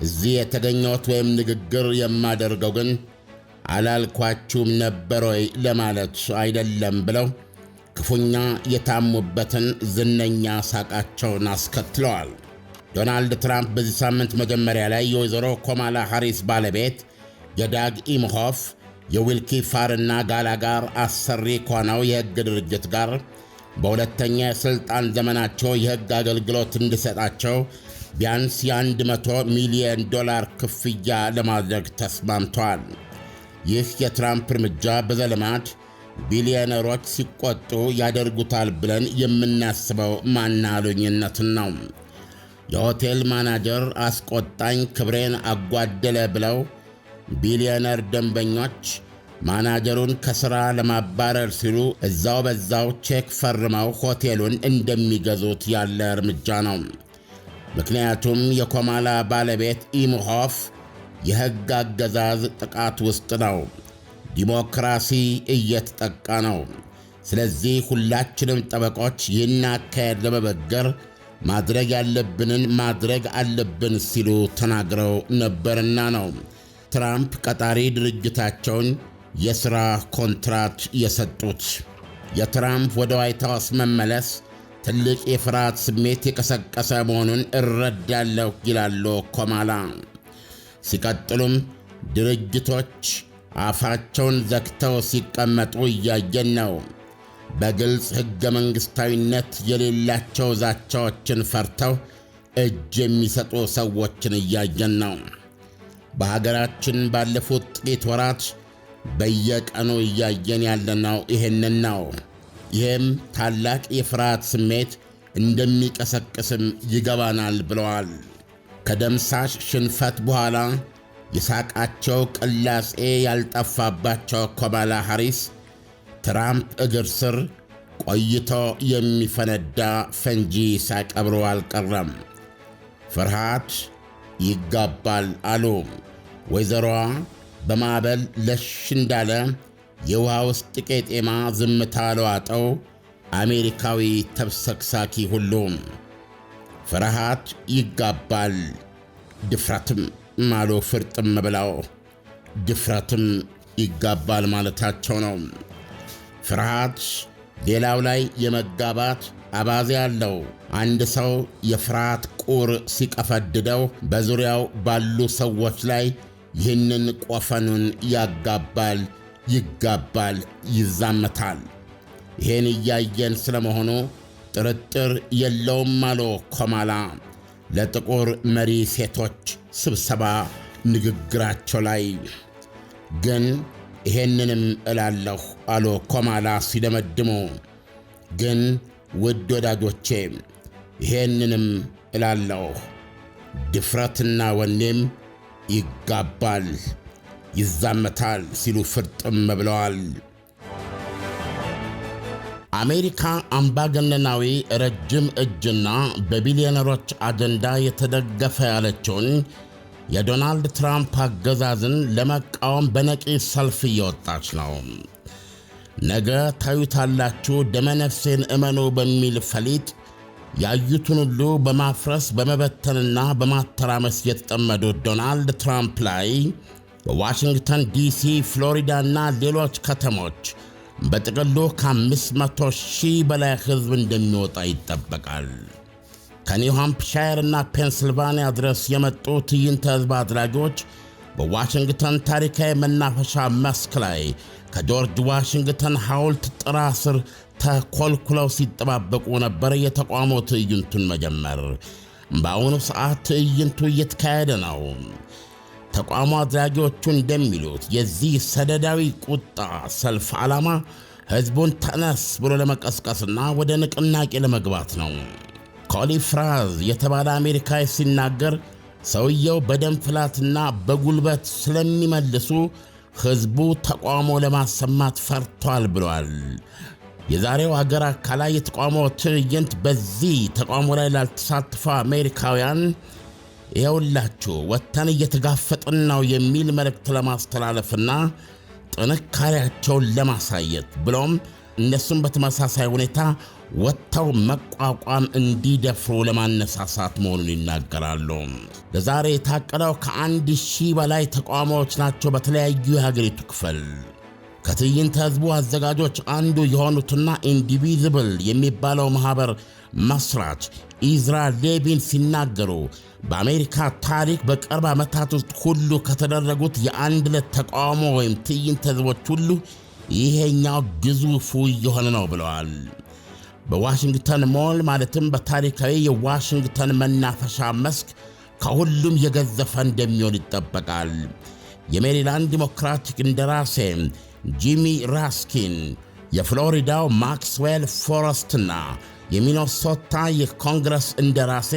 እዚህ የተገኘሁት ወይም ንግግር የማደርገው ግን አላልኳችሁም ነበር ወይ ለማለት አይደለም ብለው ክፉኛ የታሙበትን ዝነኛ ሳቃቸውን አስከትለዋል። ዶናልድ ትራምፕ በዚህ ሳምንት መጀመሪያ ላይ የወይዘሮ ካማላ ሃሪስ ባለቤት የዳግ ኢምሆፍ የዊልኪ ፋርና ጋላጋር አሰሪ ከሆነው የሕግ ድርጅት ጋር በሁለተኛ የሥልጣን ዘመናቸው የሕግ አገልግሎት እንዲሰጣቸው ቢያንስ $100 ሚሊዮን ክፍያ ለማድረግ ተስማምተዋል። ይህ የትራምፕ እርምጃ በዘልማድ ቢሊዮነሮች ሲቆጡ ያደርጉታል ብለን የምናስበው ማናሉኝነትን ነው። የሆቴል ማናጀር አስቆጣኝ፣ ክብሬን አጓደለ ብለው ቢሊዮነር ደንበኞች ማናጀሩን ከሥራ ለማባረር ሲሉ እዛው በዛው ቼክ ፈርመው ሆቴሉን እንደሚገዙት ያለ እርምጃ ነው። ምክንያቱም የካማላ ባለቤት ኢምሆፍ የሕግ አገዛዝ ጥቃት ውስጥ ነው። ዲሞክራሲ እየተጠቃ ነው። ስለዚህ ሁላችንም ጠበቆች ይህን አካሄድ ለመበገር ማድረግ ያለብንን ማድረግ አለብን ሲሉ ተናግረው ነበርና ነው ትራምፕ ቀጣሪ ድርጅታቸውን የሥራ ኮንትራት የሰጡት። የትራምፕ ወደ ዋይት ሃውስ መመለስ ትልቅ የፍርሃት ስሜት የቀሰቀሰ መሆኑን እረዳለሁ ይላሉ ካማላ። ሲቀጥሉም ድርጅቶች አፋቸውን ዘግተው ሲቀመጡ እያየን ነው። በግልጽ ሕገ መንግሥታዊነት የሌላቸው ዛቻዎችን ፈርተው እጅ የሚሰጡ ሰዎችን እያየን ነው። በሀገራችን ባለፉት ጥቂት ወራት በየቀኑ እያየን ያለነው ይህንን ነው። ይህም ታላቅ የፍርሃት ስሜት እንደሚቀሰቅስም ይገባናል ብለዋል። ከደምሳሽ ሽንፈት በኋላ የሳቃቸው ቅላጼ ያልጠፋባቸው ካማላ ሃሪስ ትራምፕ እግር ስር ቆይቶ የሚፈነዳ ፈንጂ ሳይቀብሩ አልቀረም። ፍርሃት ይጋባል አሉ። ወይዘሮዋ በማዕበል ለሽ እንዳለ የውሃ ውስጥ ቄጤማ ዝምታ ለዋጠው አሜሪካዊ ተብሰክሳኪ ሁሉ ፍርሃት ይጋባል። ድፍረትም ማሉ ፍርጥም ብለው ድፍረትም ይጋባል ማለታቸው ነው። ፍርሃት ሌላው ላይ የመጋባት አባዜ ያለው አንድ ሰው የፍርሃት ቁር ሲቀፈድደው በዙሪያው ባሉ ሰዎች ላይ ይህንን ቆፈኑን ያጋባል፣ ይጋባል፣ ይዛመታል። ይህን እያየን ስለመሆኑ ጥርጥር የለውም አሉ ኮማላ ለጥቁር መሪ ሴቶች ስብሰባ ንግግራቸው ላይ። ግን ይሄንንም እላለሁ አሉ ኮማላ ሲደመድሙ፣ ግን ውድ ወዳጆቼ ይሄንንም እላለሁ፣ ድፍረትና ወኔም ይጋባል፣ ይዛመታል ሲሉ ፍርጥም ብለዋል። አሜሪካ አምባገነናዊ ረጅም እጅና በቢሊዮነሮች አጀንዳ የተደገፈ ያለችውን የዶናልድ ትራምፕ አገዛዝን ለመቃወም በነቂስ ሰልፍ እየወጣች ነው። ነገ ታዩታላችሁ ደመነፍሴን እመኑ በሚል ፈሊጥ ያዩትን ሁሉ በማፍረስ በመበተንና በማተራመስ የተጠመዱት ዶናልድ ትራምፕ ላይ በዋሽንግተን ዲሲ፣ ፍሎሪዳና ሌሎች ከተሞች በጥቅሉ ከ500,000 በላይ ሕዝብ እንደሚወጣ ይጠበቃል። ከኒው ሃምፕሻየር እና ፔንስልቫኒያ ድረስ የመጡ ትዕይንተ ሕዝብ አድራጊዎች በዋሽንግተን ታሪካዊ መናፈሻ መስክ ላይ ከጆርጅ ዋሽንግተን ሐውልት ጥላ ስር ተኮልኩለው ሲጠባበቁ ነበር የተቃውሞ ትዕይንቱን መጀመር። በአሁኑ ሰዓት ትዕይንቱ እየተካሄደ ነው። ተቃውሞ አድራጊዎቹ እንደሚሉት የዚህ ሰደዳዊ ቁጣ ሰልፍ ዓላማ ሕዝቡን ተነስ ብሎ ለመቀስቀስና ወደ ንቅናቄ ለመግባት ነው። ኮሊ ፍራዝ የተባለ አሜሪካዊ ሲናገር ሰውየው በደም ፍላትና በጉልበት ስለሚመልሱ ሕዝቡ ተቃውሞ ለማሰማት ፈርቷል ብሏል። የዛሬው አገር አካላይ የተቃውሞ ትዕይንት በዚህ ተቃውሞ ላይ ላልተሳተፉ አሜሪካውያን ይኸውላችሁ ወጥተን እየተጋፈጥን ነው የሚል መልእክት ለማስተላለፍና ጥንካሬያቸውን ለማሳየት ብሎም እነሱም በተመሳሳይ ሁኔታ ወጥተው መቋቋም እንዲደፍሩ ለማነሳሳት መሆኑን ይናገራሉ። ለዛሬ የታቀደው ከ1,000 በላይ ተቃውሞዎች ናቸው በተለያዩ የሀገሪቱ ክፍል። ከትዕይንተ ሕዝቡ አዘጋጆች አንዱ የሆኑትና ኢንዲቪዚብል የሚባለው ማኅበር መስራች ኢዝራ ሌቪን ሲናገሩ በአሜሪካ ታሪክ በቅርብ ዓመታት ውስጥ ሁሉ ከተደረጉት የአንድ ዕለት ተቃውሞ ወይም ትዕይንተ ሕዝቦች ሁሉ ይሄኛው ግዙፉ እየሆነ ነው ብለዋል። በዋሽንግተን ሞል ማለትም በታሪካዊ የዋሽንግተን መናፈሻ መስክ ከሁሉም የገዘፈ እንደሚሆን ይጠበቃል። የሜሪላንድ ዲሞክራቲክ እንደራሴ ጂሚ ራስኪን፣ የፍሎሪዳው ማክስዌል ፎረስትና የሚኒሶታ የኮንግረስ እንደራሴ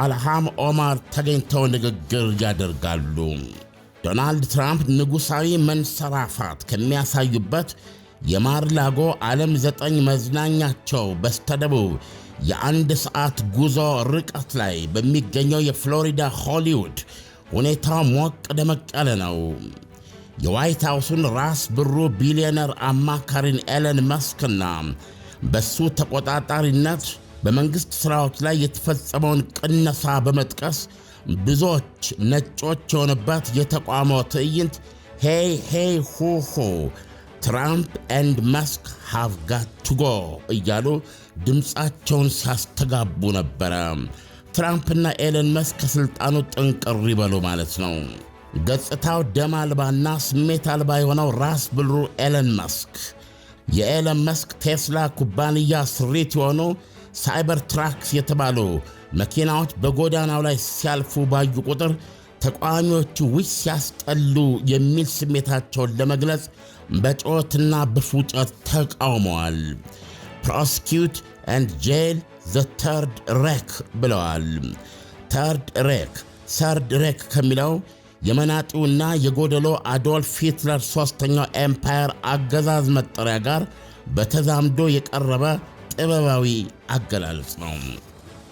አልሃም ኦማር ተገኝተው ንግግር ያደርጋሉ። ዶናልድ ትራምፕ ንጉሣዊ መንሰራፋት ከሚያሳዩበት የማርላጎ ዓለም 9 መዝናኛቸው በስተደቡብ የ1 ሰዓት ጉዞ ርቀት ላይ በሚገኘው የፍሎሪዳ ሆሊውድ ሁኔታው ሞቅ ደመቅ ያለ ነው። የዋይት ሃውሱን ራስ ብሩ ቢሊዮነር አማካሪን ኤለን መስክና በሱ ተቆጣጣሪነት በመንግሥት ሥራዎች ላይ የተፈጸመውን ቅነሳ በመጥቀስ ብዙዎች ነጮች የሆኑበት የተቃውሞ ትዕይንት ሄይ ሄይ ሆሆ ትራምፕ ኤንድ መስክ ሃቭ ጋት ቱ ጎ እያሉ ድምፃቸውን ሲያስተጋቡ ነበረ። ትራምፕና ኤለን መስክ ከሥልጣኑ ጥንቅር ይበሉ ማለት ነው። ገጽታው ደም አልባና ስሜት አልባ የሆነው ራስ ብሩ ኤለን መስክ የኤለን መስክ ቴስላ ኩባንያ ስሪት የሆኑ ሳይበር ትራክስ የተባሉ መኪናዎች በጎዳናው ላይ ሲያልፉ ባዩ ቁጥር ተቃዋሚዎቹ ውይ ሲያስጠሉ የሚል ስሜታቸውን ለመግለጽ በጩኸትና በፉጨት ተቃውመዋል። ፕሮሲኪዩት ኤንድ ጄል ዘ ተርድ ሬክ ብለዋል። ተርድ ሬክ ሰርድ ሬክ ከሚለው የመናጢውና የጎደሎ አዶልፍ ሂትለር ሦስተኛው ኤምፓየር አገዛዝ መጠሪያ ጋር በተዛምዶ የቀረበ ጥበባዊ አገላለጽ ነው።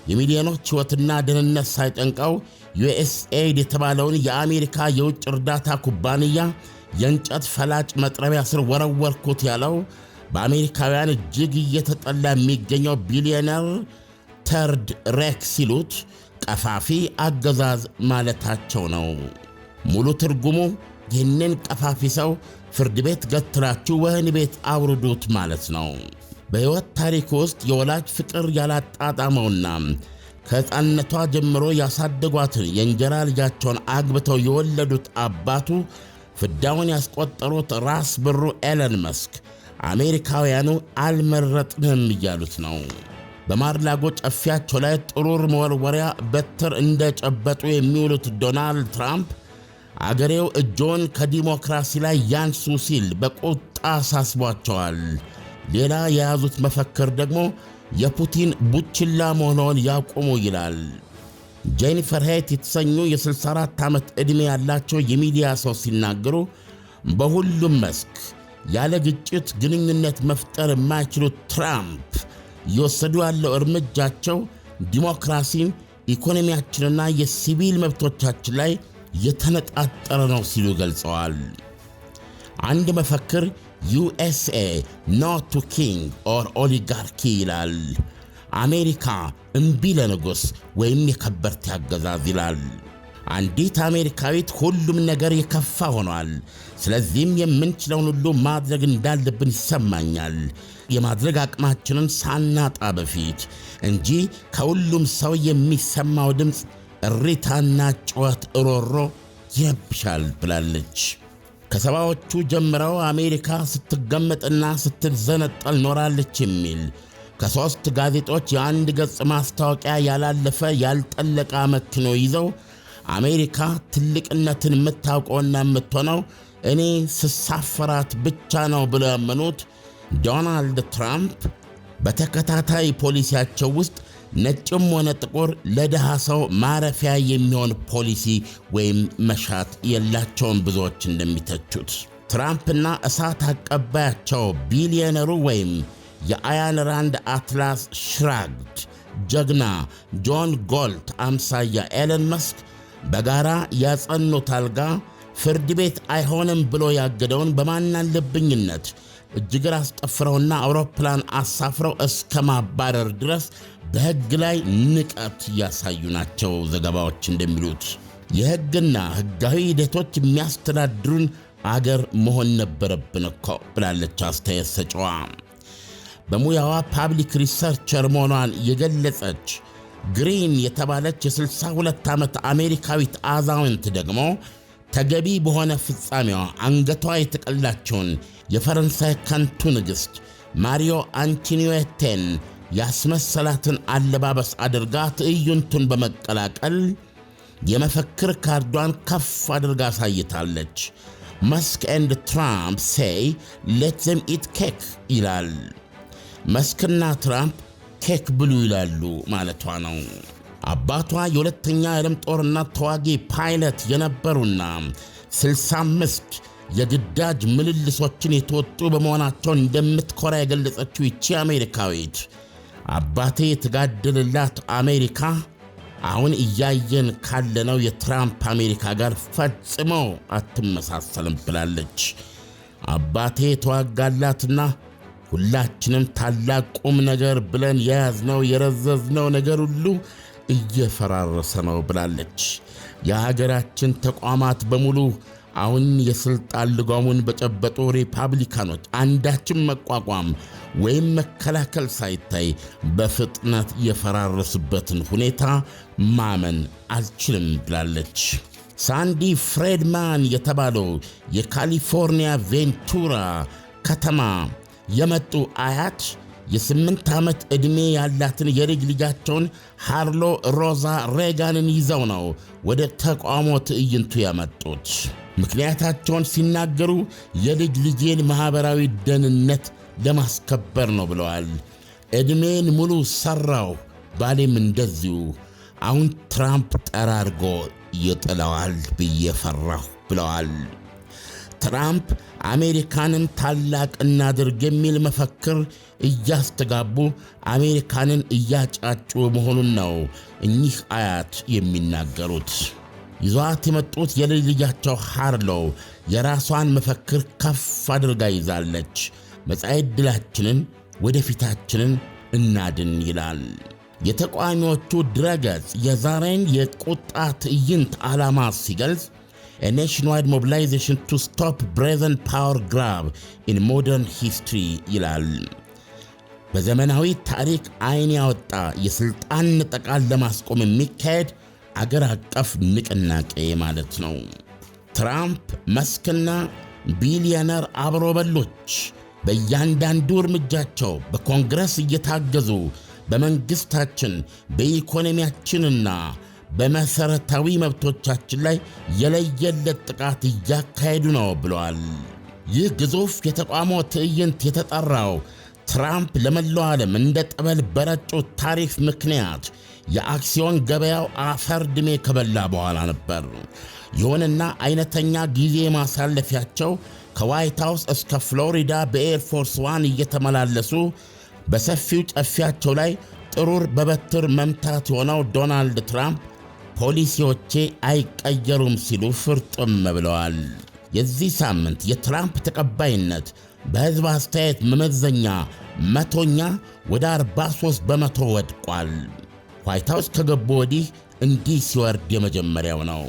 የሚሊዮኖች ሕይወትና ደህንነት ሳይጨንቀው ዩኤስኤድ የተባለውን የአሜሪካ የውጭ እርዳታ ኩባንያ የእንጨት ፈላጭ መጥረቢያ ስር ወረወርኩት ያለው በአሜሪካውያን እጅግ እየተጠላ የሚገኘው ቢሊዮነር ተርድ ሬክ ሲሉት ቀፋፊ አገዛዝ ማለታቸው ነው። ሙሉ ትርጉሙ ይህንን ቀፋፊ ሰው ፍርድ ቤት ገትራችሁ ወህኒ ቤት አውርዱት ማለት ነው። በሕይወት ታሪክ ውስጥ የወላጅ ፍቅር ያላጣጣመውና ከሕፃንነቷ ጀምሮ ያሳደጓትን የእንጀራ ልጃቸውን አግብተው የወለዱት አባቱ ፍዳውን ያስቆጠሩት ራስ ብሩ ኤለን መስክ አሜሪካውያኑ አልመረጥንም እያሉት ነው። በማርላጎ ጨፊያቸው ላይ ጥሩር መወርወሪያ በትር እንደጨበጡ የሚውሉት ዶናልድ ትራምፕ አገሬው እጆን ከዲሞክራሲ ላይ ያንሱ ሲል በቁጣ አሳስቧቸዋል። ሌላ የያዙት መፈክር ደግሞ የፑቲን ቡችላ መሆኑን ያቁሙ ይላል። ጄኒፈር ሄት የተሰኙ የ64 ዓመት ዕድሜ ያላቸው የሚዲያ ሰው ሲናገሩ በሁሉም መስክ ያለ ግጭት ግንኙነት መፍጠር የማይችሉት ትራምፕ እየወሰዱ ያለው እርምጃቸው ዲሞክራሲን፣ ኢኮኖሚያችንና የሲቪል መብቶቻችን ላይ የተነጣጠረ ነው ሲሉ ገልጸዋል። አንድ መፈክር USA no to king or oligarchy ይላል። አሜሪካ እምቢ ለንጉሥ ወይም የከበርቴ አገዛዝ ይላል። አንዲት አሜሪካዊት ሁሉም ነገር የከፋ ሆኗል፣ ስለዚህም የምንችለውን ሁሉ ማድረግ እንዳለብን ይሰማኛል፣ የማድረግ አቅማችንን ሳናጣ በፊት እንጂ ከሁሉም ሰው የሚሰማው ድምፅ እሪታና ጩኸት እሮሮ ይረብሻል ብላለች። ከሰባዎቹ ጀምረው አሜሪካ ስትገመጥና ስትዘነጠል ኖራለች የሚል ከሦስት ጋዜጦች የአንድ ገጽ ማስታወቂያ ያላለፈ ያልጠለቀ መክኖ ይዘው አሜሪካ ትልቅነትን የምታውቀውና የምትሆነው እኔ ስሳፈራት ብቻ ነው ብለው ያመኑት ዶናልድ ትራምፕ በተከታታይ ፖሊሲያቸው ውስጥ ነጭም ሆነ ጥቁር ለድሃ ሰው ማረፊያ የሚሆን ፖሊሲ ወይም መሻት የላቸውም። ብዙዎች እንደሚተቹት ትራምፕና እሳት አቀባያቸው ቢሊዮነሩ ወይም የአያን ራንድ አትላስ ሽራግድ ጀግና ጆን ጎልት አምሳያ ኤለን መስክ በጋራ ያጸኑት አልጋ ፍርድ ቤት አይሆንም ብሎ ያገደውን በማናለብኝነት እጅግር አስጠፍረውና አውሮፕላን አሳፍረው እስከ ማባረር ድረስ በሕግ ላይ ንቀት ያሳዩ ናቸው። ዘገባዎች እንደሚሉት የሕግና ሕጋዊ ሂደቶች የሚያስተዳድሩን አገር መሆን ነበረብን እኮ ብላለች አስተያየት ሰጪዋ። በሙያዋ ፓብሊክ ሪሰርቸር መሆኗን የገለጸች ግሪን የተባለች የ62 ዓመት አሜሪካዊት አዛውንት ደግሞ ተገቢ በሆነ ፍጻሜዋ አንገቷ የተቀላቸውን የፈረንሳይ ከንቱ ንግሥት ማሪዮ አንቶኒዌቴን ያስመሰላትን አለባበስ አድርጋ ትዕይንቱን በመቀላቀል የመፈክር ካርዷን ከፍ አድርጋ አሳይታለች። መስክ ኤንድ ትራምፕ ሴይ ሌት ዘም ኢት ኬክ ይላል። መስክና ትራምፕ ኬክ ብሉ ይላሉ ማለቷ ነው። አባቷ የሁለተኛ የዓለም ጦርነት ተዋጊ ፓይለት የነበሩና 65 የግዳጅ ምልልሶችን የተወጡ በመሆናቸው እንደምትኮራ የገለጸችው ይቺ አሜሪካዊት አባቴ የተጋደለላት አሜሪካ አሁን እያየን ካለነው የትራምፕ አሜሪካ ጋር ፈጽሞ አትመሳሰልም ብላለች። አባቴ የተዋጋላትና ሁላችንም ታላቅ ቁም ነገር ብለን የያዝነው የረዘዝነው ነገር ሁሉ እየፈራረሰ ነው ብላለች። የሀገራችን ተቋማት በሙሉ አሁን የሥልጣን ልጓሙን በጨበጡ ሪፓብሊካኖች አንዳችን መቋቋም ወይም መከላከል ሳይታይ በፍጥነት የፈራረሱበትን ሁኔታ ማመን አልችልም ብላለች። ሳንዲ ፍሬድማን የተባለው የካሊፎርኒያ ቬንቱራ ከተማ የመጡ አያት የ8 ዓመት ዕድሜ ያላትን የልጅ ልጃቸውን ሃርሎ ሮዛ ሬጋንን ይዘው ነው ወደ ተቃውሞ ትዕይንቱ ያመጡት። ምክንያታቸውን ሲናገሩ የልጅ ልጄን ማኅበራዊ ደህንነት ለማስከበር ነው ብለዋል። ዕድሜን ሙሉ ሠራው፣ ባሌም እንደዚሁ። አሁን ትራምፕ ጠራርጎ ይጥለዋል ብዬ ፈራሁ ብለዋል። ትራምፕ አሜሪካንን ታላቅ እናድርግ የሚል መፈክር እያስተጋቡ አሜሪካንን እያጫጩ መሆኑን ነው እኚህ አያት የሚናገሩት። ይዟት የመጡት የልጅ ልጃቸው ሃርሎ የራሷን መፈክር ከፍ አድርጋ ይዛለች። መጻኢ ዕድላችንን ወደፊታችንን እናድን ይላል። የተቃዋሚዎቹ ድረገጽ የዛሬን የቁጣ ትዕይንት ዓላማ ሲገልጽ A nationwide mobilization to stop brazen power grab in modern history ይላል። በዘመናዊ ታሪክ አይን ያወጣ የስልጣን ንጠቃን ለማስቆም የሚካሄድ አገር አቀፍ ንቅናቄ ማለት ነው። ትራምፕ፣ መስክና ቢሊዮነር አብሮበሎች በእያንዳንዱ እርምጃቸው በኮንግረስ እየታገዙ በመንግሥታችን በኢኮኖሚያችንና በመሠረታዊ መብቶቻችን ላይ የለየለት ጥቃት እያካሄዱ ነው ብለዋል። ይህ ግዙፍ የተቃውሞ ትዕይንት የተጠራው ትራምፕ ለመላው ዓለም እንደ ጠበል በረጩት ታሪፍ ምክንያት የአክሲዮን ገበያው አፈር ድሜ ከበላ በኋላ ነበር። ይሁንና አይነተኛ ጊዜ ማሳለፊያቸው ከዋይት ሃውስ እስከ ፍሎሪዳ በኤርፎርስ ዋን እየተመላለሱ በሰፊው ጨፊያቸው ላይ ጥሩር በበትር መምታት የሆነው ዶናልድ ትራምፕ ፖሊሲዎቼ አይቀየሩም ሲሉ ፍርጥም ብለዋል። የዚህ ሳምንት የትራምፕ ተቀባይነት በሕዝብ አስተያየት መመዘኛ መቶኛ ወደ 43 በመቶ ወድቋል። ዋይት ሃውስ ከገቡ ወዲህ እንዲህ ሲወርድ የመጀመሪያው ነው።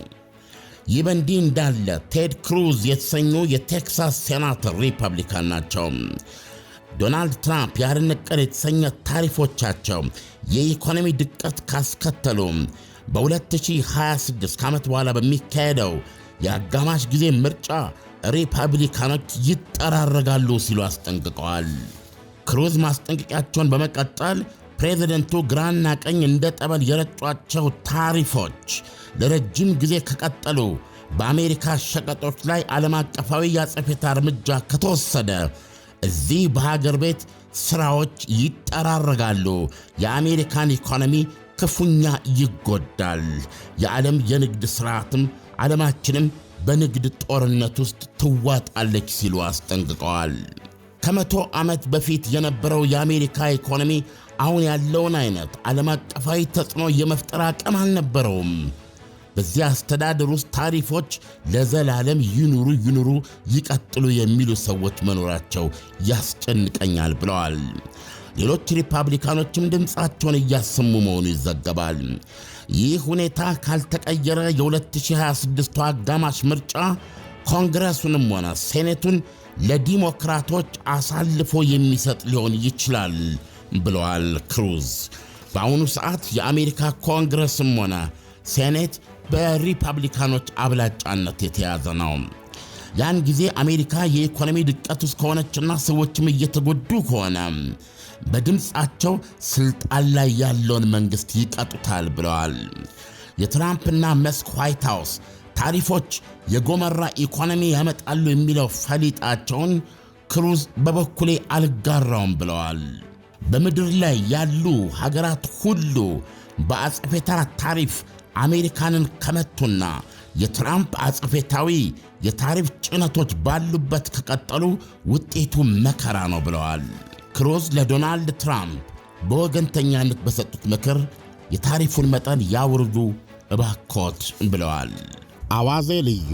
ይህ በእንዲህ እንዳለ ቴድ ክሩዝ የተሰኙ የቴክሳስ ሴናተር ሪፐብሊካን ናቸው። ዶናልድ ትራምፕ ያልነቀል የተሰኘ ታሪፎቻቸው የኢኮኖሚ ድቀት ካስከተሉ በ2026 ዓመት በኋላ በሚካሄደው የአጋማሽ ጊዜ ምርጫ ሪፐብሊካኖች ይጠራረጋሉ ሲሉ አስጠንቅቀዋል። ክሩዝ ማስጠንቀቂያቸውን በመቀጠል ፕሬዝደንቱ ግራና ቀኝ እንደ ጠበል የረጯቸው ታሪፎች ለረጅም ጊዜ ከቀጠሉ በአሜሪካ ሸቀጦች ላይ ዓለም አቀፋዊ የአጸፋ እርምጃ ከተወሰደ እዚህ በሀገር ቤት ሥራዎች ይጠራረጋሉ፣ የአሜሪካን ኢኮኖሚ ክፉኛ ይጎዳል፣ የዓለም የንግድ ሥርዓትም ዓለማችንም በንግድ ጦርነት ውስጥ ትዋጣለች ሲሉ አስጠንቅቀዋል። ከመቶ ዓመት በፊት የነበረው የአሜሪካ ኢኮኖሚ አሁን ያለውን አይነት ዓለም አቀፋዊ ተጽዕኖ የመፍጠር አቅም አልነበረውም። በዚህ አስተዳደር ውስጥ ታሪፎች ለዘላለም ይኑሩ ይቀጥሉ የሚሉ ሰዎች መኖራቸው ያስጨንቀኛል ብለዋል። ሌሎች ሪፐብሊካኖችም ድምፃቸውን እያሰሙ መሆኑ ይዘገባል። ይህ ሁኔታ ካልተቀየረ የ2026 አጋማሽ ምርጫ ኮንግረሱንም ሆነ ሴኔቱን ለዲሞክራቶች አሳልፎ የሚሰጥ ሊሆን ይችላል ብለዋል ክሩዝ። በአሁኑ ሰዓት የአሜሪካ ኮንግረስም ሆነ ሴኔት በሪፐብሊካኖች አብላጫነት የተያዘ ነው። ያን ጊዜ አሜሪካ የኢኮኖሚ ድቀት ውስጥ ከሆነችና ሰዎችም እየተጎዱ ከሆነ በድምፃቸው ስልጣን ላይ ያለውን መንግሥት ይቀጡታል ብለዋል። የትራምፕና መስክ ዋይት ሃውስ ታሪፎች የጎመራ ኢኮኖሚ ያመጣሉ የሚለው ፈሊጣቸውን ክሩዝ በበኩሌ አልጋራውም ብለዋል። በምድር ላይ ያሉ ሀገራት ሁሉ በአጸፌታ ታሪፍ አሜሪካንን ከመቱና የትራምፕ አጸፌታዊ የታሪፍ ጭነቶች ባሉበት ከቀጠሉ ውጤቱ መከራ ነው ብለዋል። ክሩዝ ለዶናልድ ትራምፕ በወገንተኛነት በሰጡት ምክር የታሪፉን መጠን ያውርዱ እባክዎት ብለዋል። አዋዜ ልዩ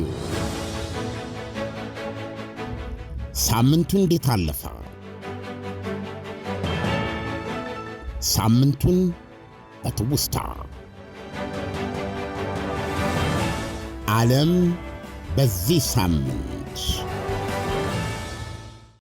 ሳምንቱ እንዴት አለፈ? ሳምንቱን በትውስታ ዓለም በዚህ ሳምንት